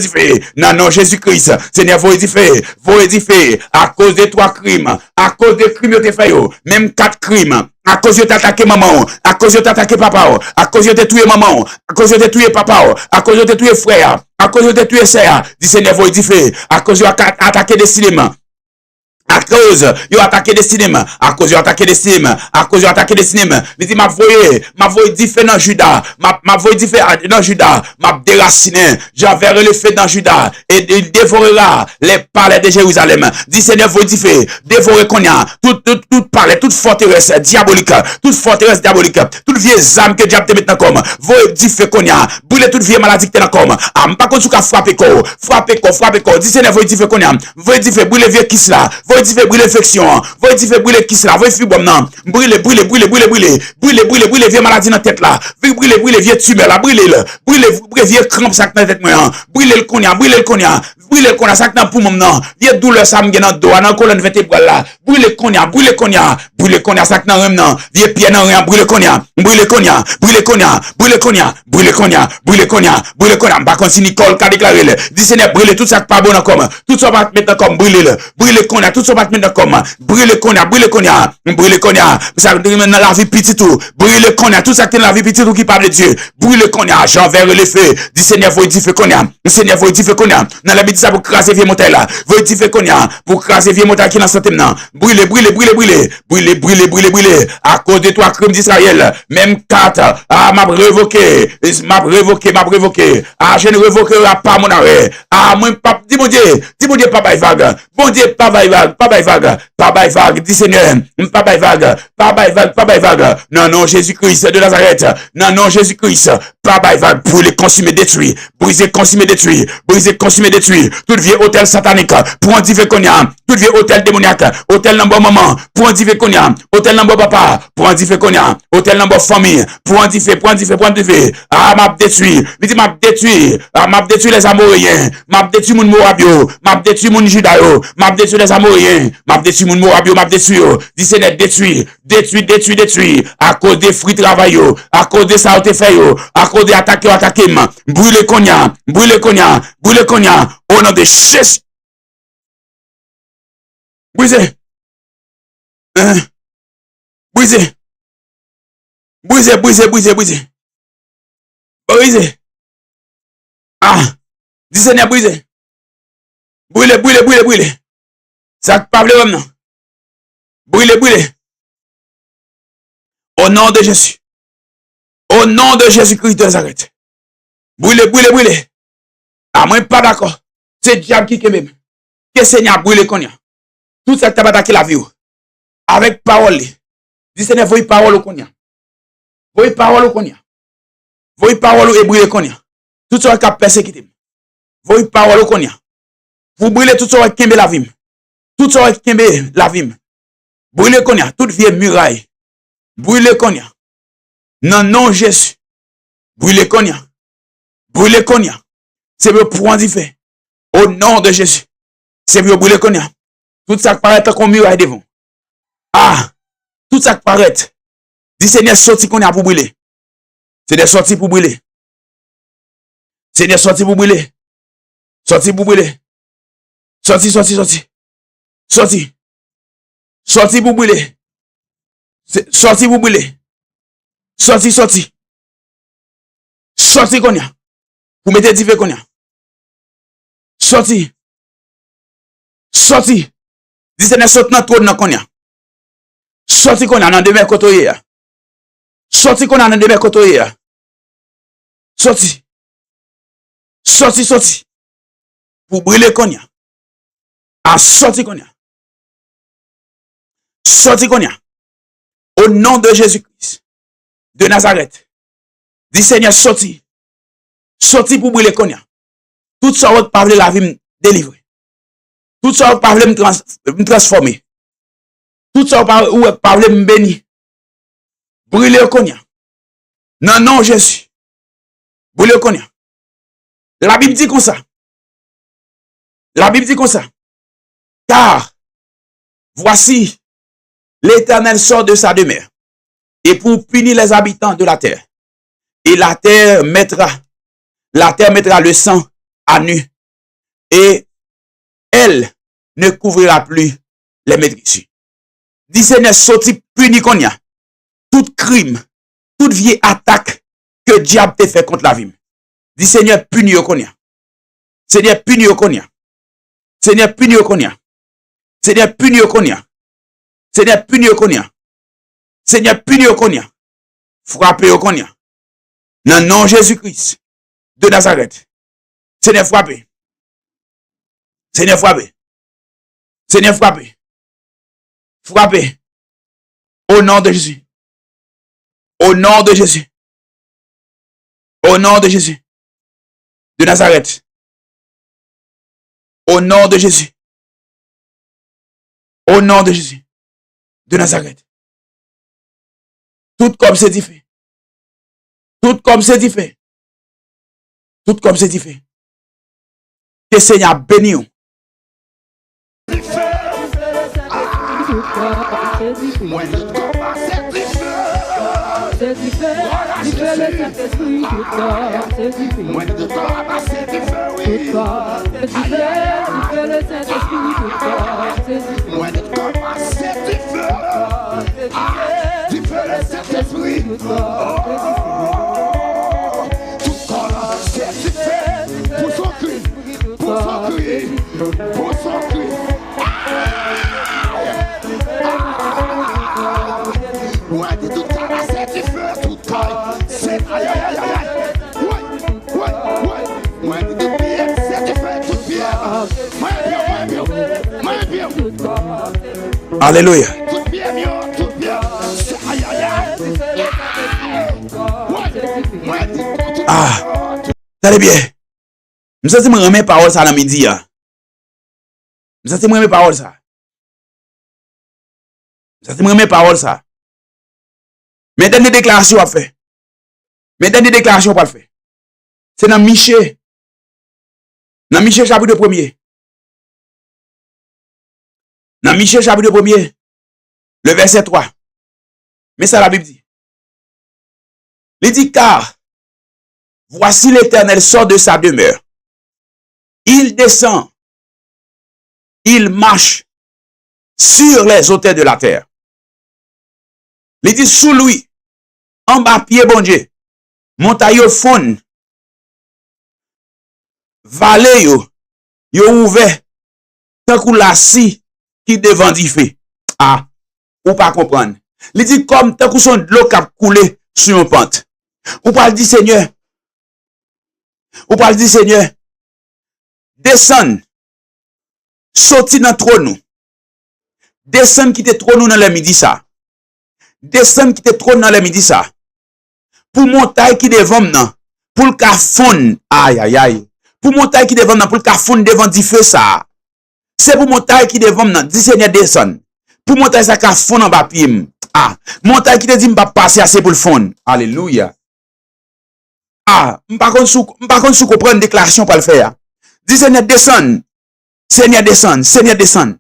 fait. Non, Jésus-Christ. Seigneur, voyez fait. À cause de trois crimes. À cause des crimes que tu fait, même 4 crimes. À cause de t'attaquer maman, à cause de t'attaquer papa, à cause de tuer maman, à cause de tuer papa, à cause de tuer frère, à cause de tuer sœur. Dis Seigneur, vous fait. À cause de attaquer des cinémas. À cause, yo attaqué des cinémas. À cause, yo attaqué des cinémas. À cause, yo attaqué des cinémas. Il dit, ma voix dit fait dans Juda. Ma voix dit fait dans Juda. Ma déraciné. J'enverrai le feu dans Juda. Et il dévorera les palais de Jérusalem. Dit Seigneur, voix dit fait. Dévorer qu'on y a. Tout palais, toute forteresse diabolique. Toute forteresse diabolique. Toute vieille âme que diable te met dans comme. Voix dit fait qu'on y a. Brûler toute vieille maladie que te dans comme. Ah, pas contre, tu frapper quoi. Frapper quoi. Dit Seigneur, voix dit fait qu'on y a. Voix dit fait brûler vieux kiss là. Voix dit fait brûler infection, voyez dit fait brûler qui cela, voyez fibrome non, brûler vieux maladie dans tête là, brûler vieux tumeur là, brûler vieux crampe ça dans tête moi, brûler le konya ça dans poumon non, vieux douleur ça me dans dos, dans colonne vertébrale là, brûler konya ça dans rem non, vieux pied dans rien, brûler konya, par contre si Nicole qu'a déclaré, dit Seigneur brûler tout ça pas bon comme, tout ça va mettre comme brûler konya, tout ça va mettre comme brûler konya, ça dans la vie petit tout, brûler konya, tout ça qui dans la vie petit tout qui parle de Dieu, brûler konya, j'enverrai le feu, dit Seigneur vous dit fait konya, Seigneur vous dit fait konya, dans la ça pour craser vieux motel là, vous dit fait konya, pour craser vieux motel qui dans santé maintenant, brûler, à cause de toi crimes d'Israël, même 4, ah m'a révoqué, ah je ne révoquerai pas mon arrêt, ah moi pas Dis mon Dieu, pas by vague. Bon Dieu, pas by vague, pas by vague, pas by vague. Dis Seigneur, pas by vague, pas by vague, pas by vague. Non, non, Jésus-Christ de Nazareth. Non, non, Jésus-Christ. Pas by vague. Brûler, consumer, détruire. Briser, consumer, détruire. Briser, consumer, détruire. Tout vieux hôtel satanique. Pour un dieu konya. Tout vieux hôtel démoniaque. Hôtel number maman. Pour un dieu konya. Hôtel number papa. Pour un dieu konya. Hôtel number famille. Pour un dieu. Ah, m'a détruit. Il dit m'a détruit. Ah, m'a détruit les Amoréens. M'a détruit mon Moabio. M'a détruit mon Judayo. M'a détruit les Amoréens. M'a détruit mon Moabio. M'a détruit. Dis Seigneur, détruit. À cause des fruits travail. À cause de ça, on te fait. À cause de attaquer. Brûle konya. Au nom de Jésus. Brisez. Brisez. Ah. Dis Seigneur, brisez. Brûlez. Ça parle maintenant. Brûlez. Au nom de Jésus. Au nom de Jésus-Christ de Nazareth. Brûlez. Ah, moi, pas d'accord. C'est diable qui même. Que Seigneur brûle qu'on y a. Tout ça qui t'a attaqué la vie. Avec parole. Dis Seigneur, voyez parole qu'on y a. Voyez parole qu'on y a. Voyez parole et brûle qu'on y a. Tout ça qui a persécuté. Voyez parole qu'on y a. Vous brûlez tout ça qui la vie. Tout ça qui la vie. Brûlez qu'on y a. Toute vieille muraille. Brûlez qu'on y a. Non, Jésus. Brûlez qu'on y a. C'est le point d'y faire. Au nom de Jésus. C'est le brûler qu'on y a. Tout ça qui paraît comme muraille devant. Ah. Tout ça qui paraît. Dis Seigneur, sorti qu'on y a pour brûler. Seigneur, sorti pour brûler. Sorti pour brûler. Sorti pour brûler. Sorti pour brûler. Sorti qu'on y a. Vous mettez du feu qu'on y a. Sorti. Dis Seigneur, sorti dans tout dans qu'on y a. Sorti qu'on a dans demain côté. Sorti qu'on a dans demain côté. Sorti. Pour brûler qu'on y a. Ah, sorti qu'on y a. Au nom de Jésus-Christ de Nazareth. Dis Seigneur, sorti pour brûler qu'on y a. Tout ça va parler la vie me délivrer. Tout ça va parler me transformer. Tout ça va parler me bénir. Brûler qu'on y a. Non, Jésus. Brûler qu'on y a. La Bible dit comme ça. Car, voici, l'Éternel sort de sa demeure, et pour punir les habitants de la terre. Et la terre mettra le sang à nu, et elle ne couvrira plus les maîtrises. Dis Seigneur, sorti puni qu'on y a. Tout crime, toute vieille attaque que diable te fait contre la vie. Dis Seigneur, puni qu'on y a. Seigneur, puni qu'on y a. Frappez au qu'on y a. Non, non, Jésus-Christ de Nazareth. Seigneur, frappez. Frappez. Au nom de Jésus. De Nazareth. Au nom de Jésus. De Nazareth. Tout comme c'est différent. Que Seigneur bénisse. Alléluia. Ah, allez bien. Je sens que je remets parole ça dans midi. Je sens que je remets parole ça. Je sens que je remets parole ça. Mais dernière déclaration à faire. Mais dernière déclaration à faire. C'est dans Michée. Dans Michée chapitre 1er. Dans Michée chapitre 1er. Le verset 3. Mais ça la Bible dit. Il dit car voici l'Éternel sort de sa demeure. Il descend. Il marche sur les hauteurs de la terre. Il dit sous lui, en bas pied bon Dieu, montagne au fond, vallée yo ouvert, tant que la scie qui devant dit fait. Ah, ou pas comprendre. Il dit comme tant que son de l'eau qui a coulé sur une pente. Ou pas dire Seigneur, descend, sorti dans trône, descend qui te trône dans le midi ça. Descend qui te trône dans le midi ça. Pour montagne qui devant nan, pour le cafon, aïe aïe aïe. Pour montagne qui devant nan, pour le cafon devant dit feu ça. C'est pour montagne qui devant nan, dit Seigneur descend. Pour montagne ça cafon en bas pied. Ah, montagne qui te dit m'pa passer assez pour le fond. Alléluia. Ah, m'pa kon sou comprendre déclaration pour le faire. Dit Seigneur descend. Seigneur descend, Seigneur descend.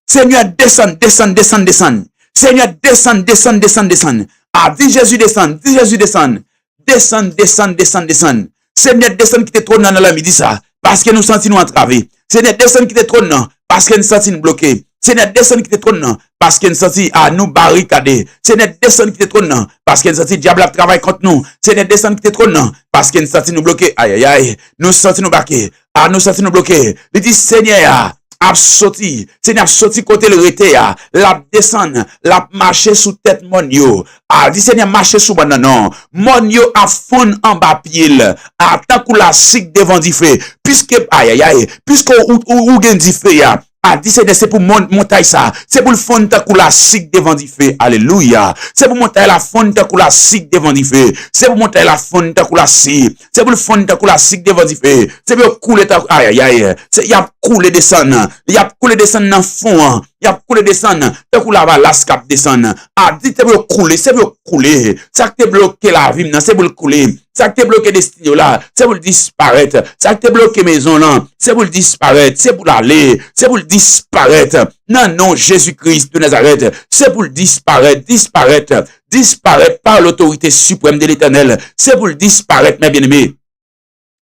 Seigneur descend, descend, descend, descend. Seigneur descend, descend, descend, descend. Ah, dit Jésus descend, dit Jésus descend. Descend, descend, descend, descend. Seigneur descend qui te trône dans la midi ça. Parce que nous sentons nous entraver. Seigneur descend qui te trône non. Parce que nous sentons nous bloquer. Seigneur descend qui te trône non. Parce que nous sentons à nous barricader. Seigneur descend qui te trône non. Parce que nous sentons diable a travail contre nous. Seigneur descend qui te trône non. Parce que nous sentons nous bloquer. Aïe aïe aïe. Nous sentons nous bloquer. Ah, nous sentons nous bloquer. Il dit Seigneur a sorti, Seigneur sorti côté le rete ya, la descend, la marcher sous tête mon yo. Ah, dit Seigneur marcher sous mon non. Mon yo a fond en bas pied. Ah, tant que la signe devant dit fait. Puisque aïe aïe aïe, puisque ou gen dit fait ya. Ah, dit c'est pour montagne ça. C'est pour le fond tant que la signe devant dit fait. Alléluia. C'est pour montagne la fond tant que la signe devant dit fait. C'est pour montagne la fond tant que la signe. C'est pour le fond tant que la signe devant dit fait. C'est pour couler tant aïe aïe aïe. C'est y a couler descendre. Il y a coulé descendre dans fond. Il y a coulé descendre. Tant que la valasse cap descendre. Ah, dit c'est pour couler, c'est pour couler. Ça qui te bloqué la vie, c'est pour le couler. Ça qui te bloqué destinée là, c'est pour le disparaître. Ça qui te bloqué maison là, c'est pour le disparaître. C'est pour l'aller, c'est pour le disparaître. Non, non, Jésus-Christ de Nazareth, c'est pour le disparaître, disparaître, disparaître par l'autorité suprême de l'Éternel. C'est pour le disparaître, mes bien-aimés.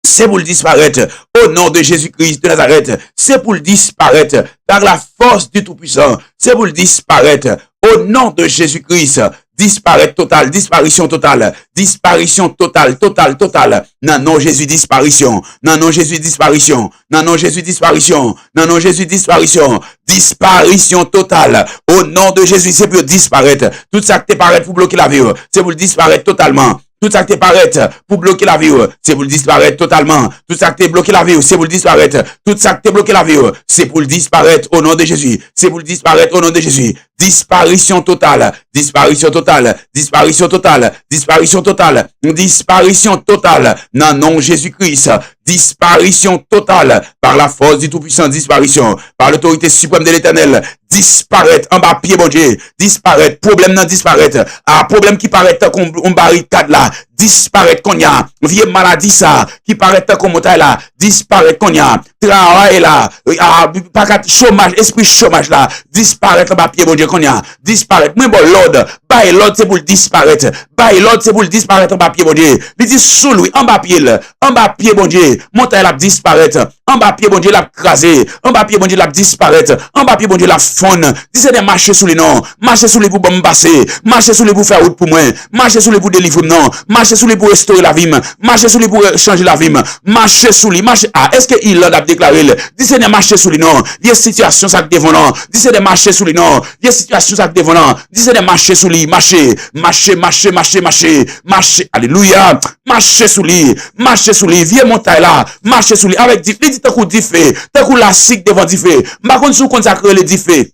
C'est pour le disparaître au nom de Jésus-Christ de Nazareth. C'est pour le disparaître par la force du Tout-Puissant. C'est pour le disparaître au nom de Jésus-Christ. Disparaître total, disparition totale, disparition totale, totale, totale. Non, non, Jésus, disparition. Non, non, Jésus, disparition. Non, non, Jésus, disparition. Non, non, Jésus, disparition. Disparition totale. Au nom de Jésus, c'est pour disparaître. Tout ça qui te paraît pour bloquer la vie, c'est pour disparaître totalement. Tout ça qui te paraît pour bloquer la vie, c'est pour le disparaître totalement. Tout ça qui te bloqué la vie, c'est pour le disparaître. Tout ça qui te bloqué la vie, c'est pour le disparaître au nom de Jésus. C'est pour le disparaître au nom de Jésus. Disparition totale. Disparition totale. Disparition totale. Disparition totale. Disparition totale. Non, non, Jésus-Christ. Disparition totale. Par la force du Tout-Puissant, disparition. Par l'autorité suprême de l'Éternel. Disparaître en bas pied, bon Dieu. Disparaître. Problème non disparaître. Ah, problème qui paraît qu'on barricade là. Disparaître qu'on y a. Vieille maladie ça. Qui paraît qu'on montagne là. Disparaître qu'on y a. Travail là. Ah, pas chômage, esprit chômage là. Disparaître en bas pied, bon Dieu, qu'on y a. Disparaître. Mais bon, l'ordre. Bail l'ordre, c'est pour le disparaître. Bail l'ordre, c'est pour le disparaître en bas pied, bon Dieu. Il dit sous lui, en bas pied, bon Dieu. Montagne là, disparaître. En bas pied, bon Dieu, l'a crasé. En bas pied, bon Dieu, l'a disparaître. En bas pied, bon Dieu, la fonne. Dis de marcher sous les noms. Marcher sous les pour me passer. Marcher sous les pour faire route pour moi. Marcher sous les pour délivrer non. Marcher sous les pour restaurer la vie. Marcher sous les pour changer la vie. Marcher sous les. Marcher. Ah, est-ce que il l'a déclaré? Dis de marcher sous les noms. Il y a situation ça devant non. Dis de marcher sous les noms. Il y a situation ça devant non. Dis de marcher sous les. Marcher. Marcher, marcher, marcher, marcher. Marcher. Alléluia. Marcher sous les. Marcher sous les. Viens montagne là. Marcher sous les. Avec dit tant coup dit fait. Tant coup la signe devant dit fait. Ma contre sous consacrer le dit fait.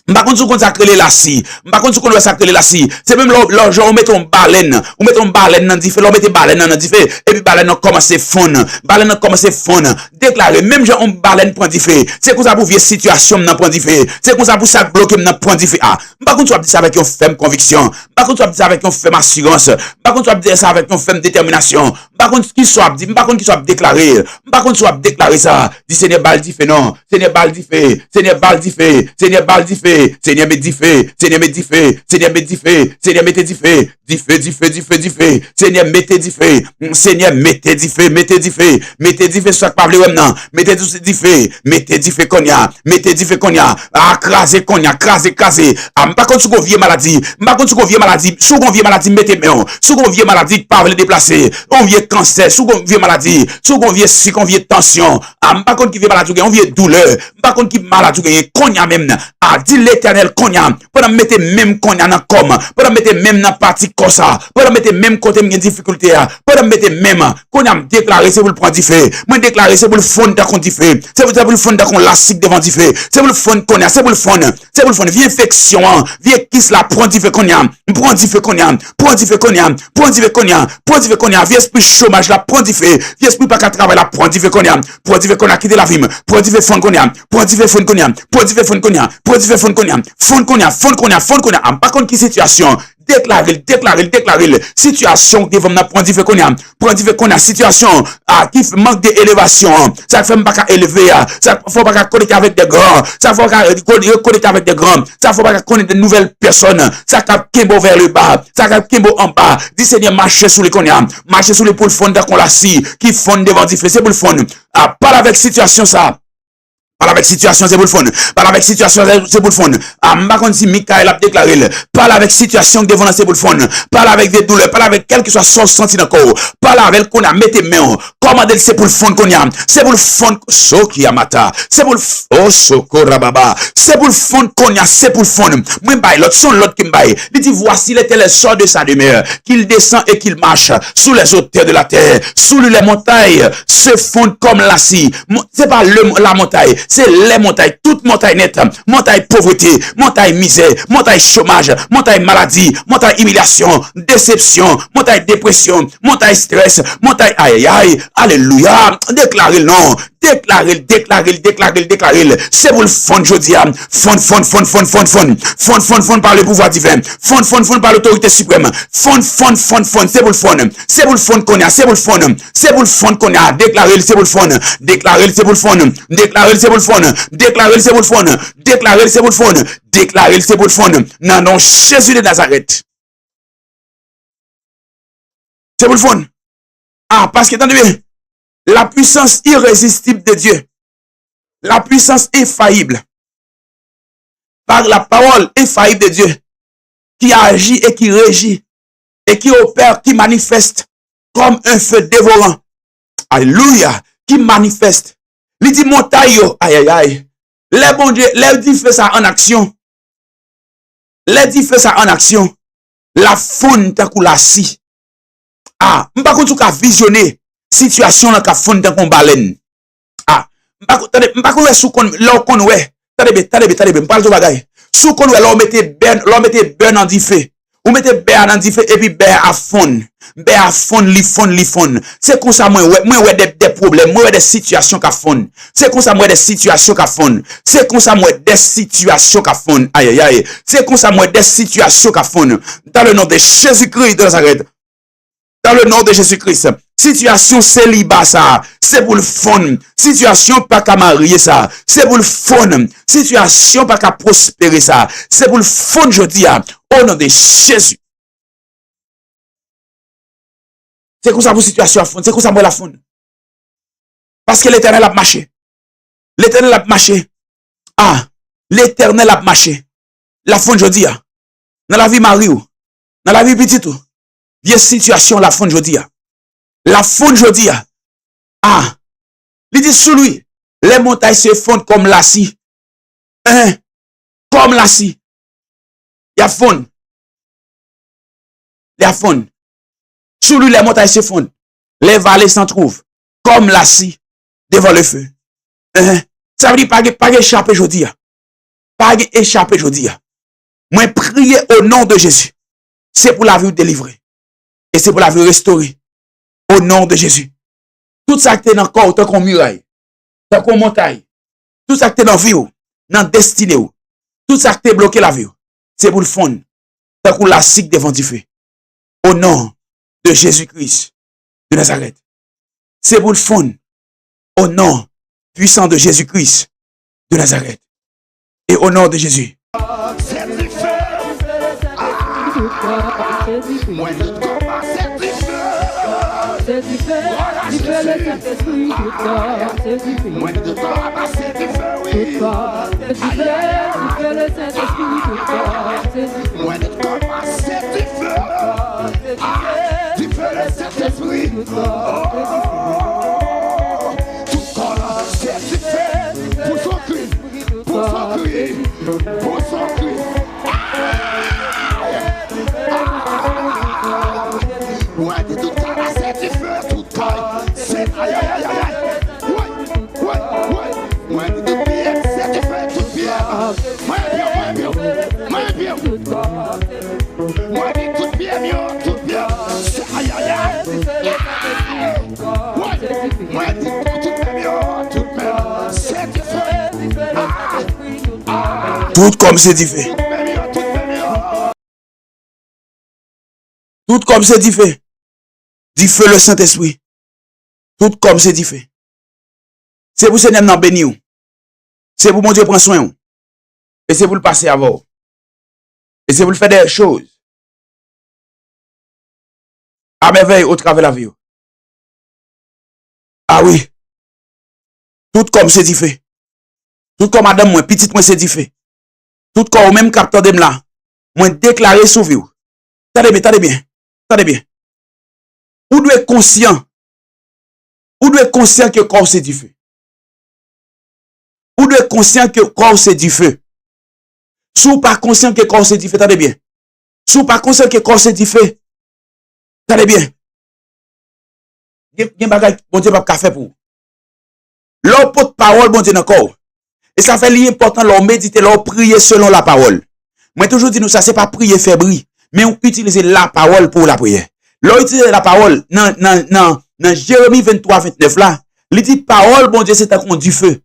M'pa konn sou kon sa krele la si. M'pa konn sou kon sa krele la si. C'est même l'argent on met ton baleine. On met ton baleine dans diffé. On met baleine dans diffé. Et puis baleine a commencé fond. Baleine a commencé fond. Déclarer même genre on baleine prend diffé. C'est comme ça pour vieille situation m'nan prend diffé. C'est comme ça pour ça bloquer m'nan prend diffé. Ah, m'pa konn sou dire ça avec une ferme conviction. M'pa konn sou dire ça avec une ferme assurance. M'pa konn sou dire ça avec une ferme détermination. M'pa konn qui soit dit, m'pa konn qui soit déclarer. M'pa konn soit déclarer ça. Dit Seigneur bal diffé non. Seigneur bal diffé. Seigneur bal diffé. Seigneur bal diffé. Seigneur me dit fait, Seigneur me dit fait, Seigneur me dit fait, Seigneur mettez dit fait, dit fait, Seigneur mettez dit fait, Seigneur mettez dit fait, mettez dit fait, soit pas le non, mettez dit fait konya, mettez dit fait konya, ah craser konya, craser, ah pas contre sous vieux maladie, pas contre sous vieux maladie, sous vieux maladie mettez main, sous vieux maladie pas le déplacer, on vieux cancer, sous vieux maladie, sous vieux si on vieux tension, ah pas contre qui vieux maladie, on vieux douleur, pas contre qui maladie, konya même, ah dit l'éternel konya, pour mettre même konya dans comme, pour mettre même dans partie comme ça, pour mettre même côté mes difficultés, pour mettre même konya déclarer c'est pour le prendre fait, moi déclarer c'est pour le fond d'un compte fait, c'est pour le fond d'un compte lassique devant fait, c'est pour le fond konya, c'est pour le fond, vieux infection, vieux kiss la prendre fait konya, prendre fait konya, prendre fait konya, prendre fait konya, prendre fait konya, vieux esprit chômage la prendre fait, vieux esprit pas qu'à travailler la prendre fait konya, quitter la vie, prendre fait fond konya, prendre fait fond konya, prendre fait fond konya, prendre fait fond konya, par contre qui situation déclarer situation devant n'a prendre fait konya situation qui manque d'élévation, ça fait pas élever, ça faut pas connecter avec des grands, ça faut pas connecter avec des grands, ça faut pas connaître de nouvelles personnes, ça cap kembo vers le bas, ça cap kembo en bas, dit Seigneur marcher sous les konya, marcher sous les poules fond qu'on la si qui fond devant fait, c'est pour le fond, parle avec situation ça. Parle avec situation, c'est pour le fond. Parle avec situation, c'est pour le fond. Par contre, si Michael a déclaré, parle avec situation devant c'est pour le fond. Parle avec des douleurs, parle avec quel que soit son senti dans le corps. Parle avec qu'on a, mettez main. Commandez, c'est pour le fond qu'on a. C'est pour le fond, Sokiamata. C'est pour le oh, Sokorababa. C'est pour le fond qu'on a, c'est pour le fond. Moi, l'autre son, l'autre qui m'baille. Il dit, voici l'éternel sort de sa demeure, qu'il descend et qu'il marche sous les hauteurs de la terre, sous les montagnes, se fondent comme la scie. C'est pas la montagne. C'est les montagnes, toutes montagnes nettes, montagne pauvreté, montagne misère, montagne chômage, montagne maladie, montagne humiliation, déception, montagne dépression, montagne stress, montagne aïe aïe, alléluia, déclarez le nom. Déclarez. C'est pour le fond, je dis, fond par le pouvoir divin, fond par l'autorité suprême, fond, c'est pour le fond, c'est pour le fond qu'on a, c'est pour le fond, c'est pour le fond qu'on a, déclarez, c'est pour le fond, déclarez, c'est pour le fond, déclarez, c'est pour le fond, déclarez, c'est pour le fond, déclarez, c'est pour le fond, déclarez, c'est pour le fond, non, non, Jésus de Nazareth. C'est pour le fond. Ah, parce que, attendez, la puissance irrésistible de Dieu, la puissance infaillible, par la parole infaillible de Dieu, qui agit et qui régit, et qui opère, qui manifeste comme un feu dévorant. Alléluia, qui manifeste. Il dit montagne, aïe aïe aïe. Les bon Dieu, les dit fait ça en action. Les dit fait ça en action. La faune ta la si. Ah, m'pa kon tout ka visionner situation là ka fond dans kon baleine. Ah, m'pa kon sou kon là kon ouais. Tade m'parle de bagay. Sou kon ouais là on mettait burn en diffé. On mettait burn en diffé et puis burn à fond. Burn à fond, li fond. C'est comme ça moi ouais des problèmes, moi des situations ka fond. C'est comme ça moi des situations ka fond. C'est comme ça moi des situations ka fond. Aïe aïe. C'est comme ça moi des situations ka fond. Dans le nom de Jésus-Christ de Nazareth. Dans le nom de Jésus-Christ. Situation célibat ça, c'est pour le fond. Situation pas qu'à marier ça, c'est pour le fond. Situation pas qu'à prospérer ça, c'est pour le fond je dis au nom de Jésus. C'est comme ça pour situation à fond, c'est comme ça pour la fond. Parce que l'Éternel a marché. L'Éternel a marché. Ah, l'Éternel a marché. La fond je dis dans la vie Marie, dans la vie petite, vieille situation la fond je dis. La fonte jodi a. Ah. Il dit sous lui. Les montagnes se fondent comme la scie. Comme la scie. Il y a fond. Il y a fond. Sous lui, les montagnes se fondent. Les vallées s'en trouvent. Comme la scie. Devant le feu. Ça veut dire pas échapper jodi a. pas échapper aujourd'hui. Moi prier au nom de Jésus. C'est pour la vie délivrer. Et c'est pour la vie restaurer. Au nom de Jésus. Tout ça qui est dans le corps, tant qu'on muraille, tant qu'on montagne, tout ça qui est dans la vie, dans la destinée, tout ça qui est bloqué la vie, c'est pour le fond. Tant qu'on la cible devant du feu. Au nom de Jésus-Christ de Nazareth. C'est pour le fond. Au nom puissant de Jésus-Christ de Nazareth. Et au nom de Jésus. Tout comme c'est différent. Tout comme c'est différent. Du feu le Saint-Esprit. Tout comme c'est différent. C'est pour Seigneur nous bénir. C'est pour mon Dieu prendre soin. Et c'est pour le passer avant. Et c'est pour le faire des choses. À merveille au travers de la vie. Ah oui. Tout comme c'est différent. Tout comme madame moi, petite moi c'est différent. Tout comme au même capteur de là. Moi déclaré sous vie. Tendez bien. Ou doit être conscient. Ou doit être conscient que corps c'est du feu. Ou doit être conscient que corps c'est du feu. Sous pas conscient que corps c'est du feu, tendez bien. Sous pas conscient que corps c'est du feu. Tendez bien. Gen bagay bon Dieu pas faire pour. L'on porte parole bon Dieu dans corps. Et ça fait l'important l'on méditer, l'on prier selon la parole. Moi toujours dis nous ça c'est pas prier fébrile, mais on utilise la parole pour la prière. L'on utilise la parole dans Jérémie 23-29 là, il dit parole bon Dieu c'est un du feu.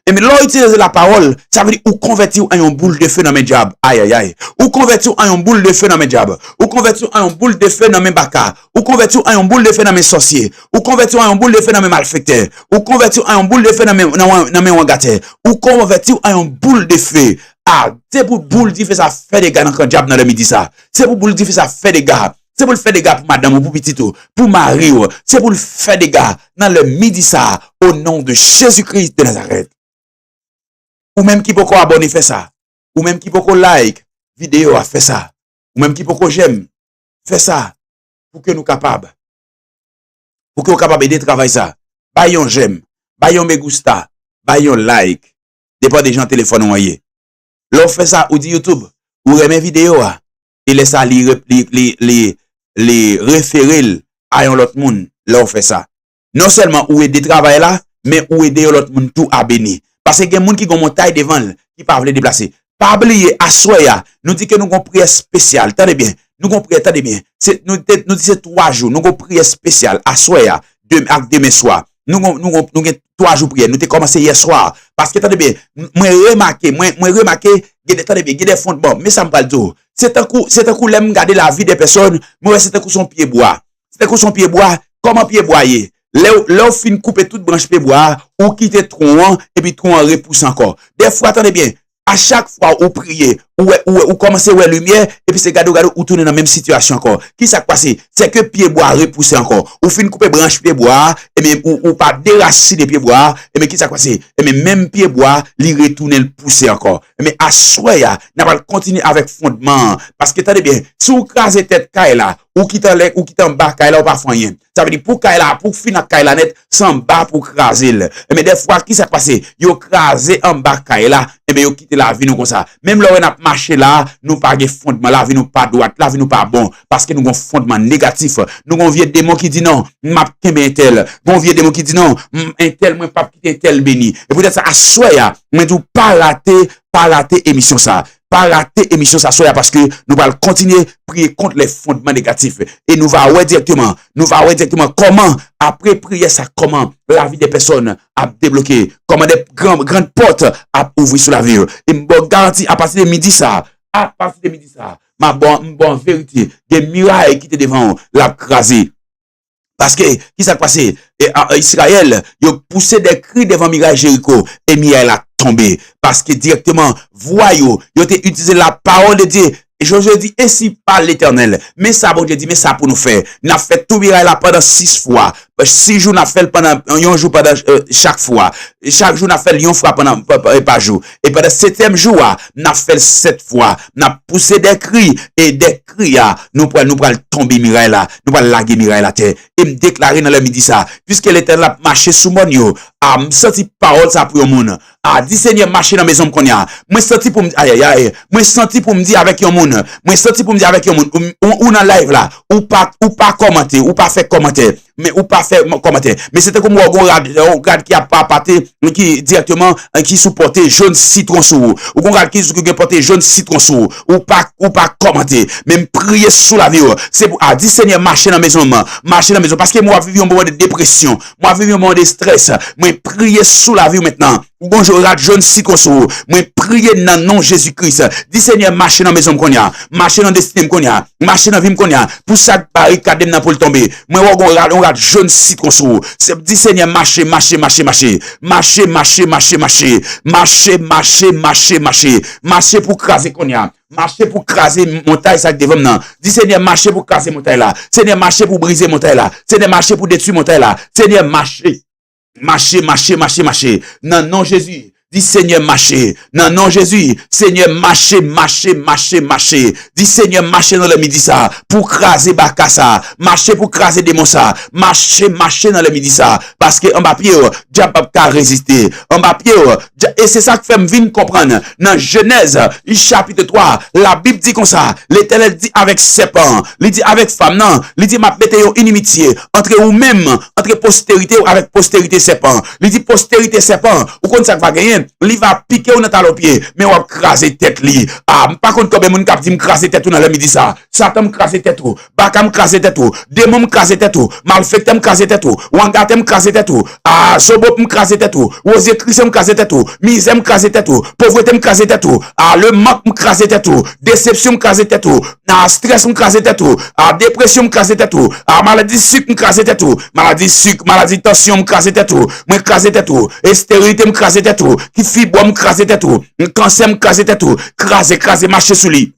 Et mais l'on utilise la parole, ça veut dire ou convertir en une boule de feu dans mes diables. Aïe aïe aïe. Ou convertir en une boule de feu dans mes diables. Ou convertir en une boule de feu dans mes baka. Ou convertir en une boule de feu dans mes sorciers. Ou convertir en une boule de feu dans mes malfaiteurs. Ou convertir en une boule de feu dans mes wangateurs. Ou convertir en une boule de feu. Ah, c'est pour boule de feu ça fait des gars dans le diable dans le midi ça. C'est pour boule de feu ça fait des gars. C'est pour le faire des gars pour madame ou pour petit pour Marie. C'est pour le faire des gars dans le midi ça au nom de Jésus-Christ de Nazareth. Ou même qui peut abonner fait ça. Ou même qui peut like vidéo a fait ça. Ou même qui peut j'aime fait ça pour que nous capables. Pour que nous capables de travailler ça. Bayon j'aime, bayon me gusta, bayon like. Dépend des gens téléphone envoyé. L'on fait ça ou dit YouTube, ou remet vidéo et laisse ça les référer à un autre monde. L'on fait ça. Non seulement ou aider travail là, mais ou aider l'autre monde tout à bénir. Parce que il y a des gens qui ont mon taille devant, qui ne peuvent pas déplacer. Pas oublier, à soya, nous dit que nous avons une prière spéciale. Attendez bien. Nous avons prière, attendez bien. Nous disons 3 jours. Nous avons une prière spéciale. À soya, demain soir. Nous avons 3 jours de prière. Nous avons commencé hier soir. Parce que, attendez bien, moi remarqué, il y a des fondements. Mais ça me parle de tout. C'est un coup, l'aime garder la vie des personnes. Moi, c'est un coup son pied bois. C'est un coup son pied bois. Comment pied boyer? Là, fin couper toute branche pied bois, ou quitter tronc, et puis tronc repousse encore. Des fois, attendez bien, à chaque fois, ou prier, ou commencer à voir lumière, et puis c'est gado, ou tourner dans la même situation encore. Qui s'est passé? C'est que pied bois repousse encore. Ou fin couper branche pied bois, et bien, ou pas déraciner pied bois, et bien, qui s'est passé? Et bien, même pied bois, li retourner le pousser encore. Mais à soya, n'a pas continuer avec fondement. Parce que, attendez bien, si vous crasez tête kaila, ou qui t'en bas kaila, ou pas rien. Ça veut dire, pour kaila, pour finir kaila net, sans bas pour craser. Mais des fois, qui s'est passé? Yo crasé en bas kaila, et bien, yo quitté la vie, nous comme ça. Même là, on a marché là, nous pas de fondement, la vie nous pas droite, la vie nous pas bon, parce que nous avons fondement négatif. Nous avons vieux démon qui dit non, m'a kembe un tel. Bon vieux démon qui dit non, un tel, moi pas quitter tel béni. Et peut-être ça, à soya, mais nous pas rater émission ça. Pas rater émission ça soya parce que nous allons continuer à prier contre les fondements négatifs. Et nous allons directement comment, après prier ça, comment la vie des personnes a débloqué, comment des grandes portes a ouvert sur la vie. Et me garantis à partir de midi ça, ma bonne vérité, des murailles qui étaient devant la crasé. Parce que, qui s'est passé? Israël, ils ont poussé des cris devant muraille Jéricho, et muraille a tombé. Parce que directement, voyons, ils ont utilisé la parole de Dieu. Et Josué dit, ainsi parle l'Éternel. Mais ça, bon Dieu dit, mais ça pour nous faire. Nous avons fait tout miracle là pendant 6 fois. 6 jours, nous avons fait pendant un jour pendant chaque fois. Et chaque jour, nous avons fait une fois pendant par jour. Et pendant 7e jour, nous avons fait 7 fois. Nous avons poussé des cris et des cris. Nous pourrons tomber miracle là. Nous pourrons laguer miracle la terre. Et me déclarer dans le midi ça. Puisque l'Éternel a marché sous mon yo. Me senti parole ça pour le monde. Dit Seigneur, marcher dans la maison qu'on y a. Moi, senti pour me dire, aïe. Moi, senti pour me dire avec un monde. Moi, senti pour me dire avec un monde. Ou dans live là. Ou pas commenter. Ou pas faire commentaire. Mais ou pas faire commentaire. Mais c'était comme on regarde qui a pas pâté, qui directement, qui supportait jaune citron sous. Ou qu'on regarde qui supportait jaune citron sous. Ou pas commenter. Même prier sous la vie. C'est pour, dit Seigneur, marcher dans la maison. Marcher dans la maison. Parce que moi, vivre un moment de dépression. Moi, vivre un moment de stress. Moi, prier sous la vie maintenant. Bonjour, jaune citron sous. Moi, prier dans le nom Jésus-Christ. Dit Seigneur, marcher dans la maison qu'on y a. Marcher dans le destin qu'on y a. Marcher dans la vie qu'on y a. Pour ça, barricade n'a pour le tomber. Moi, on regarde jaune citron sous. C'est dit Seigneur, marcher. Marcher pour craser qu'on y a. Marcher pour craser montagne ça devant maintenant. Dis Seigneur, marcher pour craser montagne là. Seigneur, marcher pour briser montagne là. Seigneur, marcher pour détruire montagne là. Seigneur, marcher. Non, non, Jésus. Dis Seigneur, marcher. Non, non, Jésus. Seigneur, marcher. Dis Seigneur, marcher dans le midi ça. Pour craser Bakassa. Marcher pour craser démon ça. Marcher dans le midi ça. Parce que en bas pied, diable pas résister. En bas pied, et c'est ça que fait me venir comprendre. Dans Genèse, chapitre 3, la Bible dit comme ça. L'Éternel dit avec serpent. Il dit avec femme, non. Il dit m'a mettez une inimitié. Entre ou même, entre postérité ou avec postérité serpent. Il dit postérité serpent. Ou contre ça va gagner. Il va piquer ou dans ta pied, mais on va craser tête li. Par contre, comme moun kap di m'craser tête ou dans le midi ça. Satan m'craser tête ou, baka m'craser tête ou, démon m'craser tête ou, malfecteur m'craser tête ou, wangate m'craser tête ou, sobop m'craser tête ou, osé Christ m'craser tête ou, misère m'craser tête ou, pauvreté m'craser tête ou, le manque m'craser tête ou, déception m'craser tête ou, stress m'craser tête ou, dépression m'craser tête ou, maladie sucre m'craser tête ou, maladie sucre, maladie tension m'craser tête ou, m'craser tête ou, stérilité m'craser tête ou, qui fibre m'craser tête ou, cancer m'craser tête ou, craser marcher sous lui.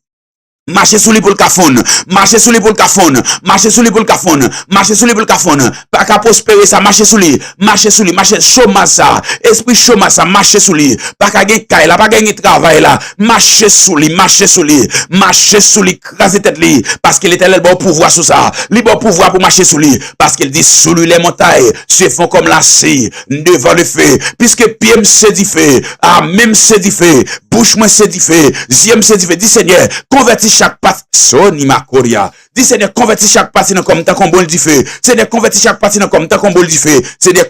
Marcher sous lui pour le cafone. Marcher sous lui pour le cafone. Marcher sous lui pour le cafone. Marcher sous lui pour le cafone. Pas qu'à prospérer ça. Marcher sous lui. Marcher sous lui. Marcher chômage ça. Esprit chômage ça. Marcher sous lui. Pas qu'à gagner caille là. Pas qu'à gagner travail là. Marcher sous lui. Marcher sous lui. Marcher sous lui. Craser tête lui. Parce qu'il est l'Éternel bon pouvoir sous ça. Il bon pouvoir pour marcher sous lui. Parce qu'il dit sous lui les montagnes se font comme la scie devant le feu. Puisque pied me sédifie. Même sédifie. Bouche moi sédifie. Yeux me sédifie. Dis Seigneur, convertis chaque partie. Soni ma koria. Dis Seigneur, convertis chaque partie dans comme ta combole du feu. Seigneur, convertis chaque partie dans comme ta combole du feu. Seigneur,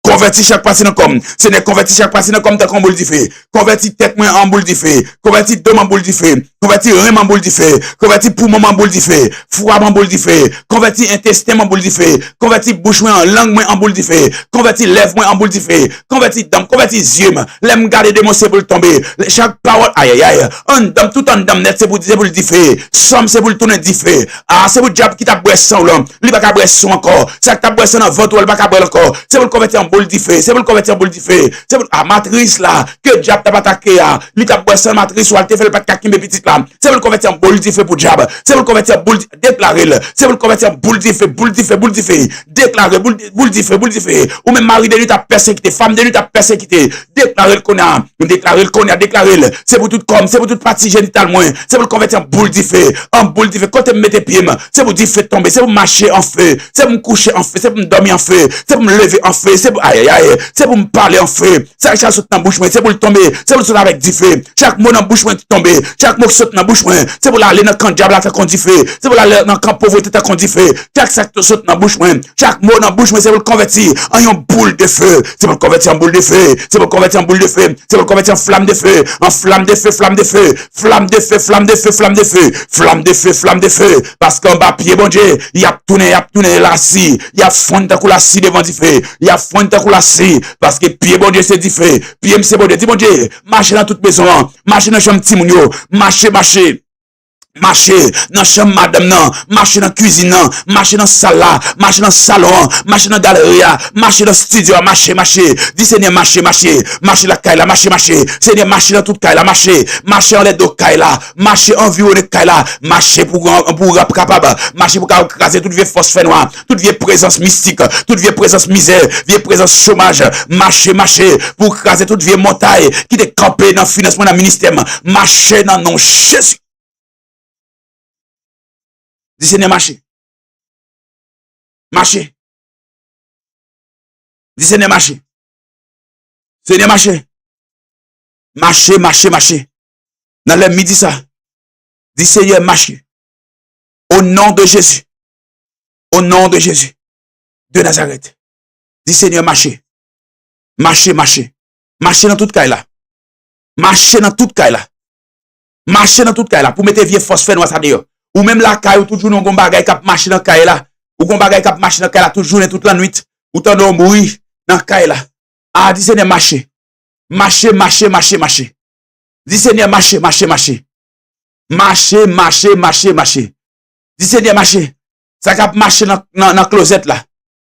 convertis chaque partie dans comme. Seigneur, convertis chaque partie dans comme ta combole du feu. Convertis tête moi en boule du feu. Convertis deux en boule du feu. Convertis rein en boule du feu. Convertis poumon en boule du feu. Foie en boule du feu. Convertis intestin en boule du feu. Convertis bouche moi en langue moi en boule du feu. Convertis lèvres moi en boule du feu. Convertis dame, convertis yeux. L'aime garder des mots c'est pour le tomber. Chaque parole, aïe. En dame, tout en dame net, c'est pour le differ. Somme, c'est pour le tourner differ. C'est pour le diable qui t'a boisson l'homme. Il va pas boisson encore. C'est que t'a boisson dans votre, il va pas boire encore. C'est pour le convertir en boule differ. C'est pour le convertir en boule differ. C'est pour, matrice là. Que diable t'a attaqué, il t'a boisson matrice ou elle te fait le pas de kaki, mes petites là. C'est pour le convertir en boule d'effet pour diable. C'est pour le convertir en boule déclarer. C'est pour le convertir en boule d'effet, boule d'effet, boule d'effet. Déclarer, boule d'effet, boule d'effet. Ou même mari de lui t'a persécuté, femme de lui t'a persécuté. Déclarer le qu'on a, déclarer le qu'on a, déclarer le. C'est pour tout comme, c'est pour toute partie génitale moins. C'est pour le convertir en boule d'effet, en boule d'effet. Quand tu me mets pieds, c'est pour dire fait tomber, c'est pour marcher en feu, c'est pour me coucher en feu, c'est pour me dormir en feu, c'est pour me lever en feu, c'est pour aïe aïe, c'est pour me parler en feu. Ça chaque saute dans bouche moi, c'est pour le tomber, c'est pour le sauter avec du feu. Chaque mot dans bouche moi qui tombe, chaque mot qui saute dans bouche moi, c'est pour aller dans camp diable là qu'on dit feu, c'est pour aller dans camp pauvreté qu'on dit feu. Chaque sac qui saute dans bouche moi, chaque mot dans bouche moi, c'est pour le convertir en une boule de feu, c'est pour le convertir en boule de feu, c'est pour le convertir en boule de feu, c'est pour le convertir en flamme de feu, en flamme de feu, flamme de feu, flamme de feu, flamme de feu, flamme de feu, flamme de feu, flamme de feu, parce qu'en bas pied bon Dieu, il a tourné la scie, il a fondé la scie devant du feu, il a fondé la scie, parce que pied bon Dieu c'est du feu, pied c'est bon Dieu, dis bon Dieu, marchez dans toute maison, marchez dans chambre Timounio, marchez, marcher dans chambre madame non, marcher dans cuisine non, marcher dans salle là, marcher dans salon, marcher dans galerie, marcher dans studio, marcher, dis Seigneur marcher la caille là, marcher, Seigneur marcher dans toute caille là, marcher en l'aide de caille là, marcher environné caille là, marcher pour capable, marcher pour craser toute vieille force fait noire, toute vieille présence mystique, toute vieille présence misère, vieille présence chômage, marcher pour craser toute vieille montagne qui est campée dans le financement dans le ministère, marcher dans nom Jésus. Dis Seigneur, marcher. Dis Seigneur, marcher. Seigneur, marcher. Marcher. Dans le midi, ça. Dis Seigneur, marcher. Au nom de Jésus. Au nom de Jésus. De Nazareth. Dis Seigneur, marcher. Marcher dans toute caille là. Marcher dans toute caille là. Pour mettre vieux phosphène noir ça d'ailleurs. Ou même la caille, ou toujours non gon bagay kap marcher dans caille là. Ou gon bagay kap marcher dans caille là toujours toute la nuit. Ou t'en don mourir dans caille là. Ah, dis Seigneur marcher. Marcher. Dis Seigneur marcher. Marcher. Dis Seigneur marcher. Ça kap marcher dans closet là.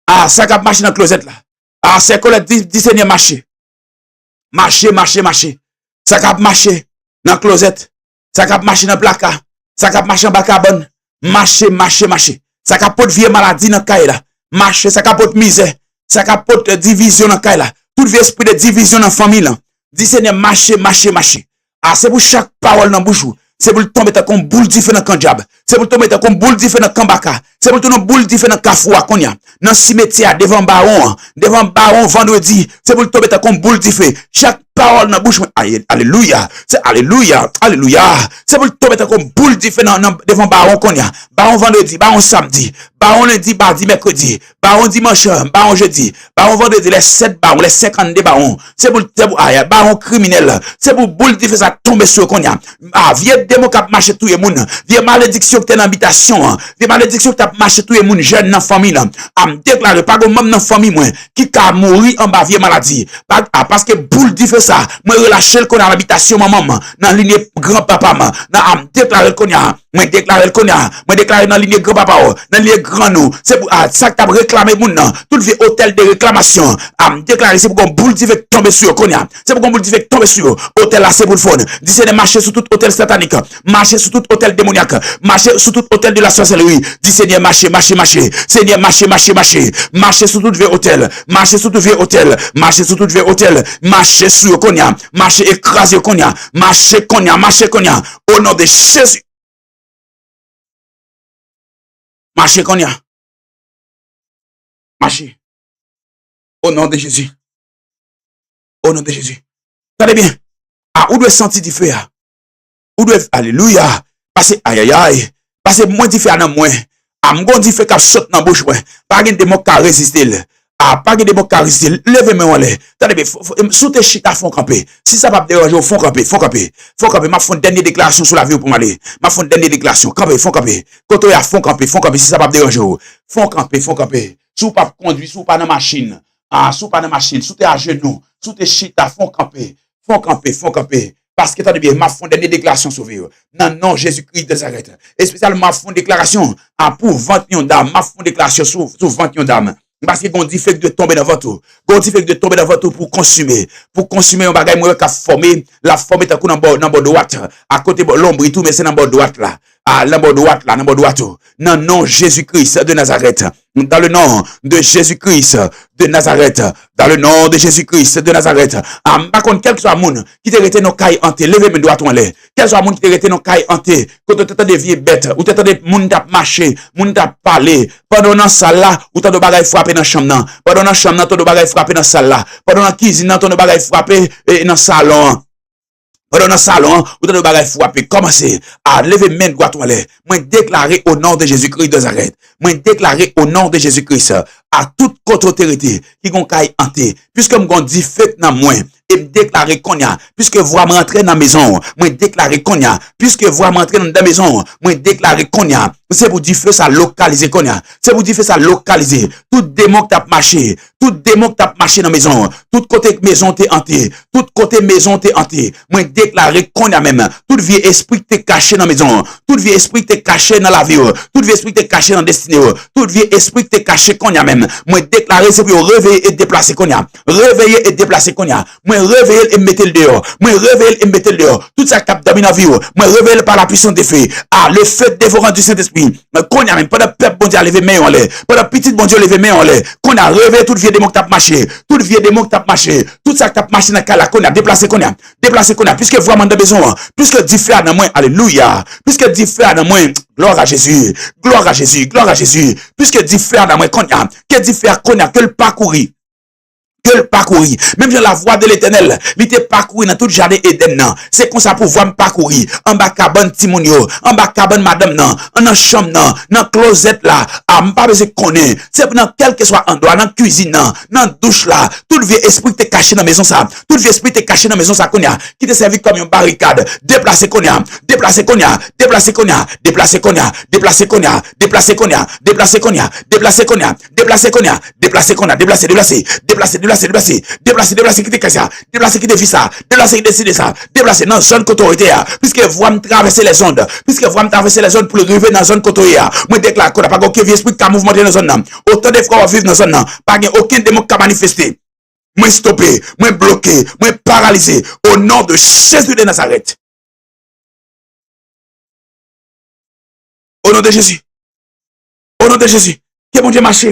Ah, ça kap marcher dans closet là. Ah, c'est Colette dis Seigneur marcher. Marcher. Ça kap marcher dans closet. Ça kap marcher dans placard. Ça cap marcher en bas carbone, marcher. Ça capote vieux maladie dans caille là. Marcher, ça capote misère, ça capote division dans caille là. Tout vieux esprit de division dans famille là. Dis Seigneur marcher. Ah, c'est pour chaque parole dans bouche. C'est pour tomber comme boule d'ifé dans camp diable. C'est pour tomber comme boule d'ifé dans kambaka. C'est pour tomber boule d'ifé dans kafoua konya. Dans cimetière devant baron vendredi. C'est pour tomber comme boule d'ifé. Chaque parole dans bouche. Alléluia. C'est alléluia. C'est pour tomber comme boule d'ifé devant baron konya. Baron vendredi, baron samedi, baron lundi, mardi, mercredi, baron dimanche, baron jeudi, baron vendredi, les 7 barons, les 52 barons. C'est pour baron criminel. C'est pour boule d'ifé ça tomber sur konya. Ah, vieux démon qui marche tout le monde, vieux malédiction qui est dans l'habitation, vieux malédiction qui marche tout le monde, jeune dans la famille, am déclaré, pas comme même dans la famille, moi, qui a mouru en bas vieux maladie. Parce que boule dit fait ça, moi, relâcher le qu'on a l'habitation, maman, dans la ligne grand-papa, am déclaré le qu'on a, moi, déclaré dans la ligne grand-papa, dans la ligne grand nous, c'est pour ça que tu as réclamé, moun, tout vieux hôtel de réclamation, am déclaré, c'est pour qu'on boule dit fait tomber sur qu'on a, c'est pour qu'on boule dit fait tomber sur, hôtel là, c'est pour le fond, dis c'est de marcher sur tout hôtel satanique, marcher sur tout hôtel démoniaque, marcher sur tout hôtel de la sorcellerie. Dis Seigneur, marcher. Seigneur, marcher sur tout vieux hôtel, marcher sur tout vieux hôtel, marcher sur Konya, marcher écraser Konya, marcher Konya, au nom de Jésus. Marcher Konya. Marcher. Au nom de Jésus. Attendez bien. Ah, où doit sentir du feu? Ou doit alléluia parce parce que moi dit fait dans moi am gon dit fait qu'a saute dans bouche moi pas gen démon qui résister pas gen démon qui résister levez moi en l'air attendez sous tes chita font camper si ça pas déranger font camper m'a font dernière déclaration sur la vie pour m'aller m'a font dernière déclaration camper quand on a font camper si ça pas déranger font camper sous pas conduire sous pas dans machine sous pas dans machine sous tes à genoux sous tes chita font camper parce que t'as bien, ma fond dernière déclaration sauvé. Non, Jésus-Christ de Nazareth. Et spécialement, ma fond déclaration pour 21 dames. Ma fond déclaration sur 21 dames. Parce que Gondi fait de tomber dans votre. Gondi fait de tomber dans votre pour consumer. Pour consommer un bagage, moi, qui former. La forme est à coup dans bord droite. À côté, l'ombre et tout, mais c'est dans bord droite là. Ah, dans bord droite là, dans bord droite. Non, non, Jésus-Christ de Nazareth. Dans le nom de Jésus-Christ de Nazareth. Dans le nom de Jésus-Christ de Nazareth. Ah, par contre, quel que soit le monde qui te rete nos cailles hanté, levez mes doigts en l'air. Quel que soit le monde qui te rete nos cailles hanté, quand tu t'entends des vieilles bêtes, ou tu entends des monde tap marcher, monde tap parler, pendant dans salle là, ou t'as de bagaille frapper dans chambre là, pendant dans chambre là, t'as de bagaille frapper dans salle là, pendant dans cuisine là, t'as de bagaille frapper dans salon. Pendant le salon, vous avez bagay frappé, commencez à lever main droite en l'air. Moi déclarer au nom de Jésus-Christ de Nazareth. Moi déclarer au nom de Jésus-Christ à toute autorité qui gon kay hanté. Puisque m'gon dit fait dans moi et me déclarer qu'on y a, puisque vous m'entrer dans la maison, moi déclarer qu'on y a, puisque vous m'entrer dans la maison, moi déclarer qu'on y a. C'est pour dire feu ça localiser qu'on y a. C'est pour dire feu ça localiser. Tout démon qui t'a marché, tout démon qui t'a marché dans la maison, tout côté maison t'es hanté, tout côté maison t'es hanté. Moi déclarer qu'on y a même tout vieux esprit qui t'est caché dans la maison, tout vieux esprit qui t'est caché dans la vie, tout vieux esprit qui t'est caché dans la destinée, tout vieux esprit qui t'est caché qu'on y a même. Moi déclarer c'est pour réveiller et déplacer qu'on y a. Réveiller et déplacer qu'on y a. Moi réveiller et mettre le dehors. Moi réveiller et mettre le dehors. Tout ça cap dans la vie. Moi réveiller par la puissance des feux. Ah, le feu dévorant du Saint-Esprit. Qu'on y a même pas de peuple bon Dieu lever main en l'air. Pas de petit bon Dieu lever main en l'air. Qu'on a réveillé tout vieux démon qui tape marché. Tout vieux démon qui tape marché. Tout ça qui tape marché dans la qu'on a déplacé qu'on a. Déplacé qu'on a. Puisque vraiment de besoin. Puisque dit frère dans moi. Alléluia. Puisque dit frère dans moi. Gloire à Jésus. Gloire à Jésus. Gloire à Jésus. Puisque dit frère dans moi qu'on a. Que dit frère qu'on a que le parcourir. Que le parcourir. Même dans la voie de l'éternel, il était parcouru dans tout le jardin Éden. C'est comme ça pour voir me parcourir. En bas cabane Timonio, en bas cabane madame nan, en chambre nan, dans closet là, à m'pas besoin connaît. C'est dans quel que soit endroit, dans cuisine nan, dans douche là, tout le vieux esprit qui est caché dans la maison ça, tout le vieux esprit qui est caché dans la maison ça qu'on a, qui te servi comme une barricade, déplacé qu'on a, déplacé qu'on a, déplacé qu'on a, déplacé qu'on a, déplacé qu'on a, déplacé qu'on a, déplacé qu'on a, déplacé qu'on a, déplacé qu'on a, déplacé qu'on a, déplacé, déplacé, déplacé, déplacé qui te casse ça, déplacé qui te fait ça, déplacé qui décide ça, déplacé dans zone autorité, puisque vous me traverser les ondes, puisque vous me traverser les ondes pour arriver dans zone autorité, moi déclare qu'on n'a pas aucun esprit qui a mouvementé dans zone, autant de fois vivre dans zone, pas aucun démon qui a manifesté, moi stoppé, moi bloqué, moi paralysé, au nom de Jésus de Nazareth. Au nom de Jésus. Au nom de Jésus. Que mon Dieu marche.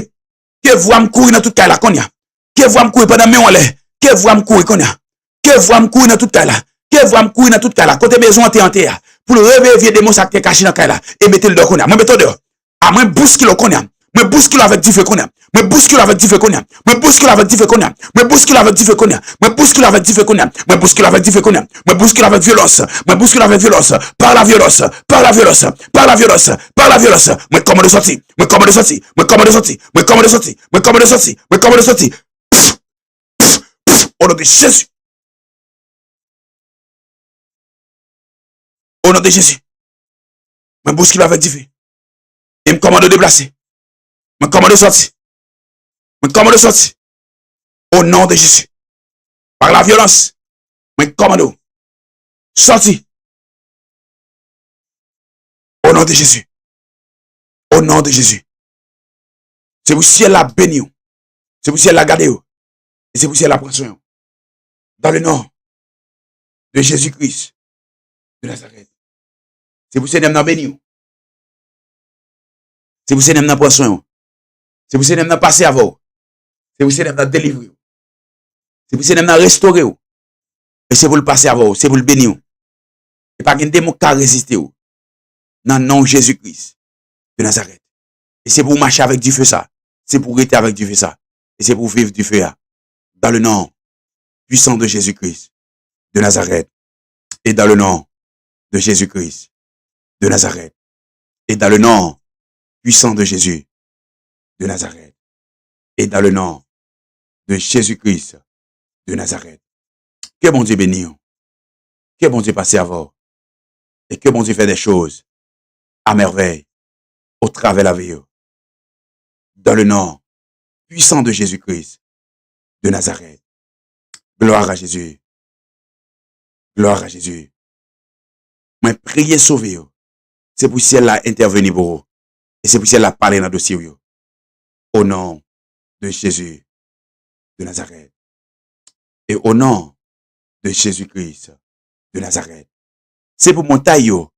Que vous me courir dans toute cas là, qu'on y a. Que vous me courir pendant mes on l'air. Que vous me courir qu'on y a. Que vous me courir dans toute cas là. Que vous me courir dans toute cas là. Côté maison en terre. Pour le réveiller vieux démon ça qui est caché dans cas là. Et mettez le dehors qu'on y a. Moi mettez dehors. À moi bouscule qu'on y a. Moi bouscule avec du feu qu'on y a. Moi bouscule avec du feu qu'on y a. Moi bouscule avec du feu qu'on y a. Moi bouscule avec du feu qu'on y a. Moi bouscule avec du feu qu'on y a. Moi bouscule avec du feu qu'on y a. Moi bouscule avec violence. Moi bouscule avec violence. Par la violence. Par la violence. Par la violence. Par la violence. Moi commande sortir. Moi commande sortir. Moi commande sortir. Moi commande sortir. Moi commande sortir. Moi commande sortir. Au nom de Jésus. Au nom de Jésus. Moi bouscule avec du feu. Et me commande de déplacer. Me commande de sortir. Me commande de sortir. Au nom de Jésus. Par la violence. Me commande. Sortir. Au nom de Jésus. Au nom de Jésus. C'est pour ciel la béni. C'est pour ciel la garder. Et c'est pour ciel la prendre soin. Dans le nom de Jésus-Christ de Nazareth. C'est pour ciel la béni. C'est pour ciel la prendre soin. C'est pour ciel la passer à vous. C'est pour ciel la délivrer. C'est pour ciel la restaurer. Et c'est pour le passer à vous. C'est pour le bénir. Et pas qu'un démon qui a résisté. Dans le nom de Jésus-Christ de Nazareth. Et c'est pour marcher avec du feu ça. C'est pour rester avec du feu ça. Et c'est pour vivre du feu là. Dans le nom puissant de Jésus-Christ de Nazareth. Et dans le nom de Jésus-Christ de Nazareth. Et dans le nom puissant de Jésus de Nazareth. Et dans le nom de Jésus-Christ de Nazareth. Que bon Dieu bénisse. Que bon Dieu passe à vous. Et que bon Dieu fait des choses à merveille au travers de la vie. Dans le nom puissant de Jésus-Christ de Nazareth. Gloire à Jésus. Gloire à Jésus. Moi, priez sauver. C'est pour ciel là intervenir pour vous. Et c'est pour ciel là parler dans le dossier. Au nom de Jésus de Nazareth. Et au nom de Jésus-Christ de Nazareth. C'est pour mon taillot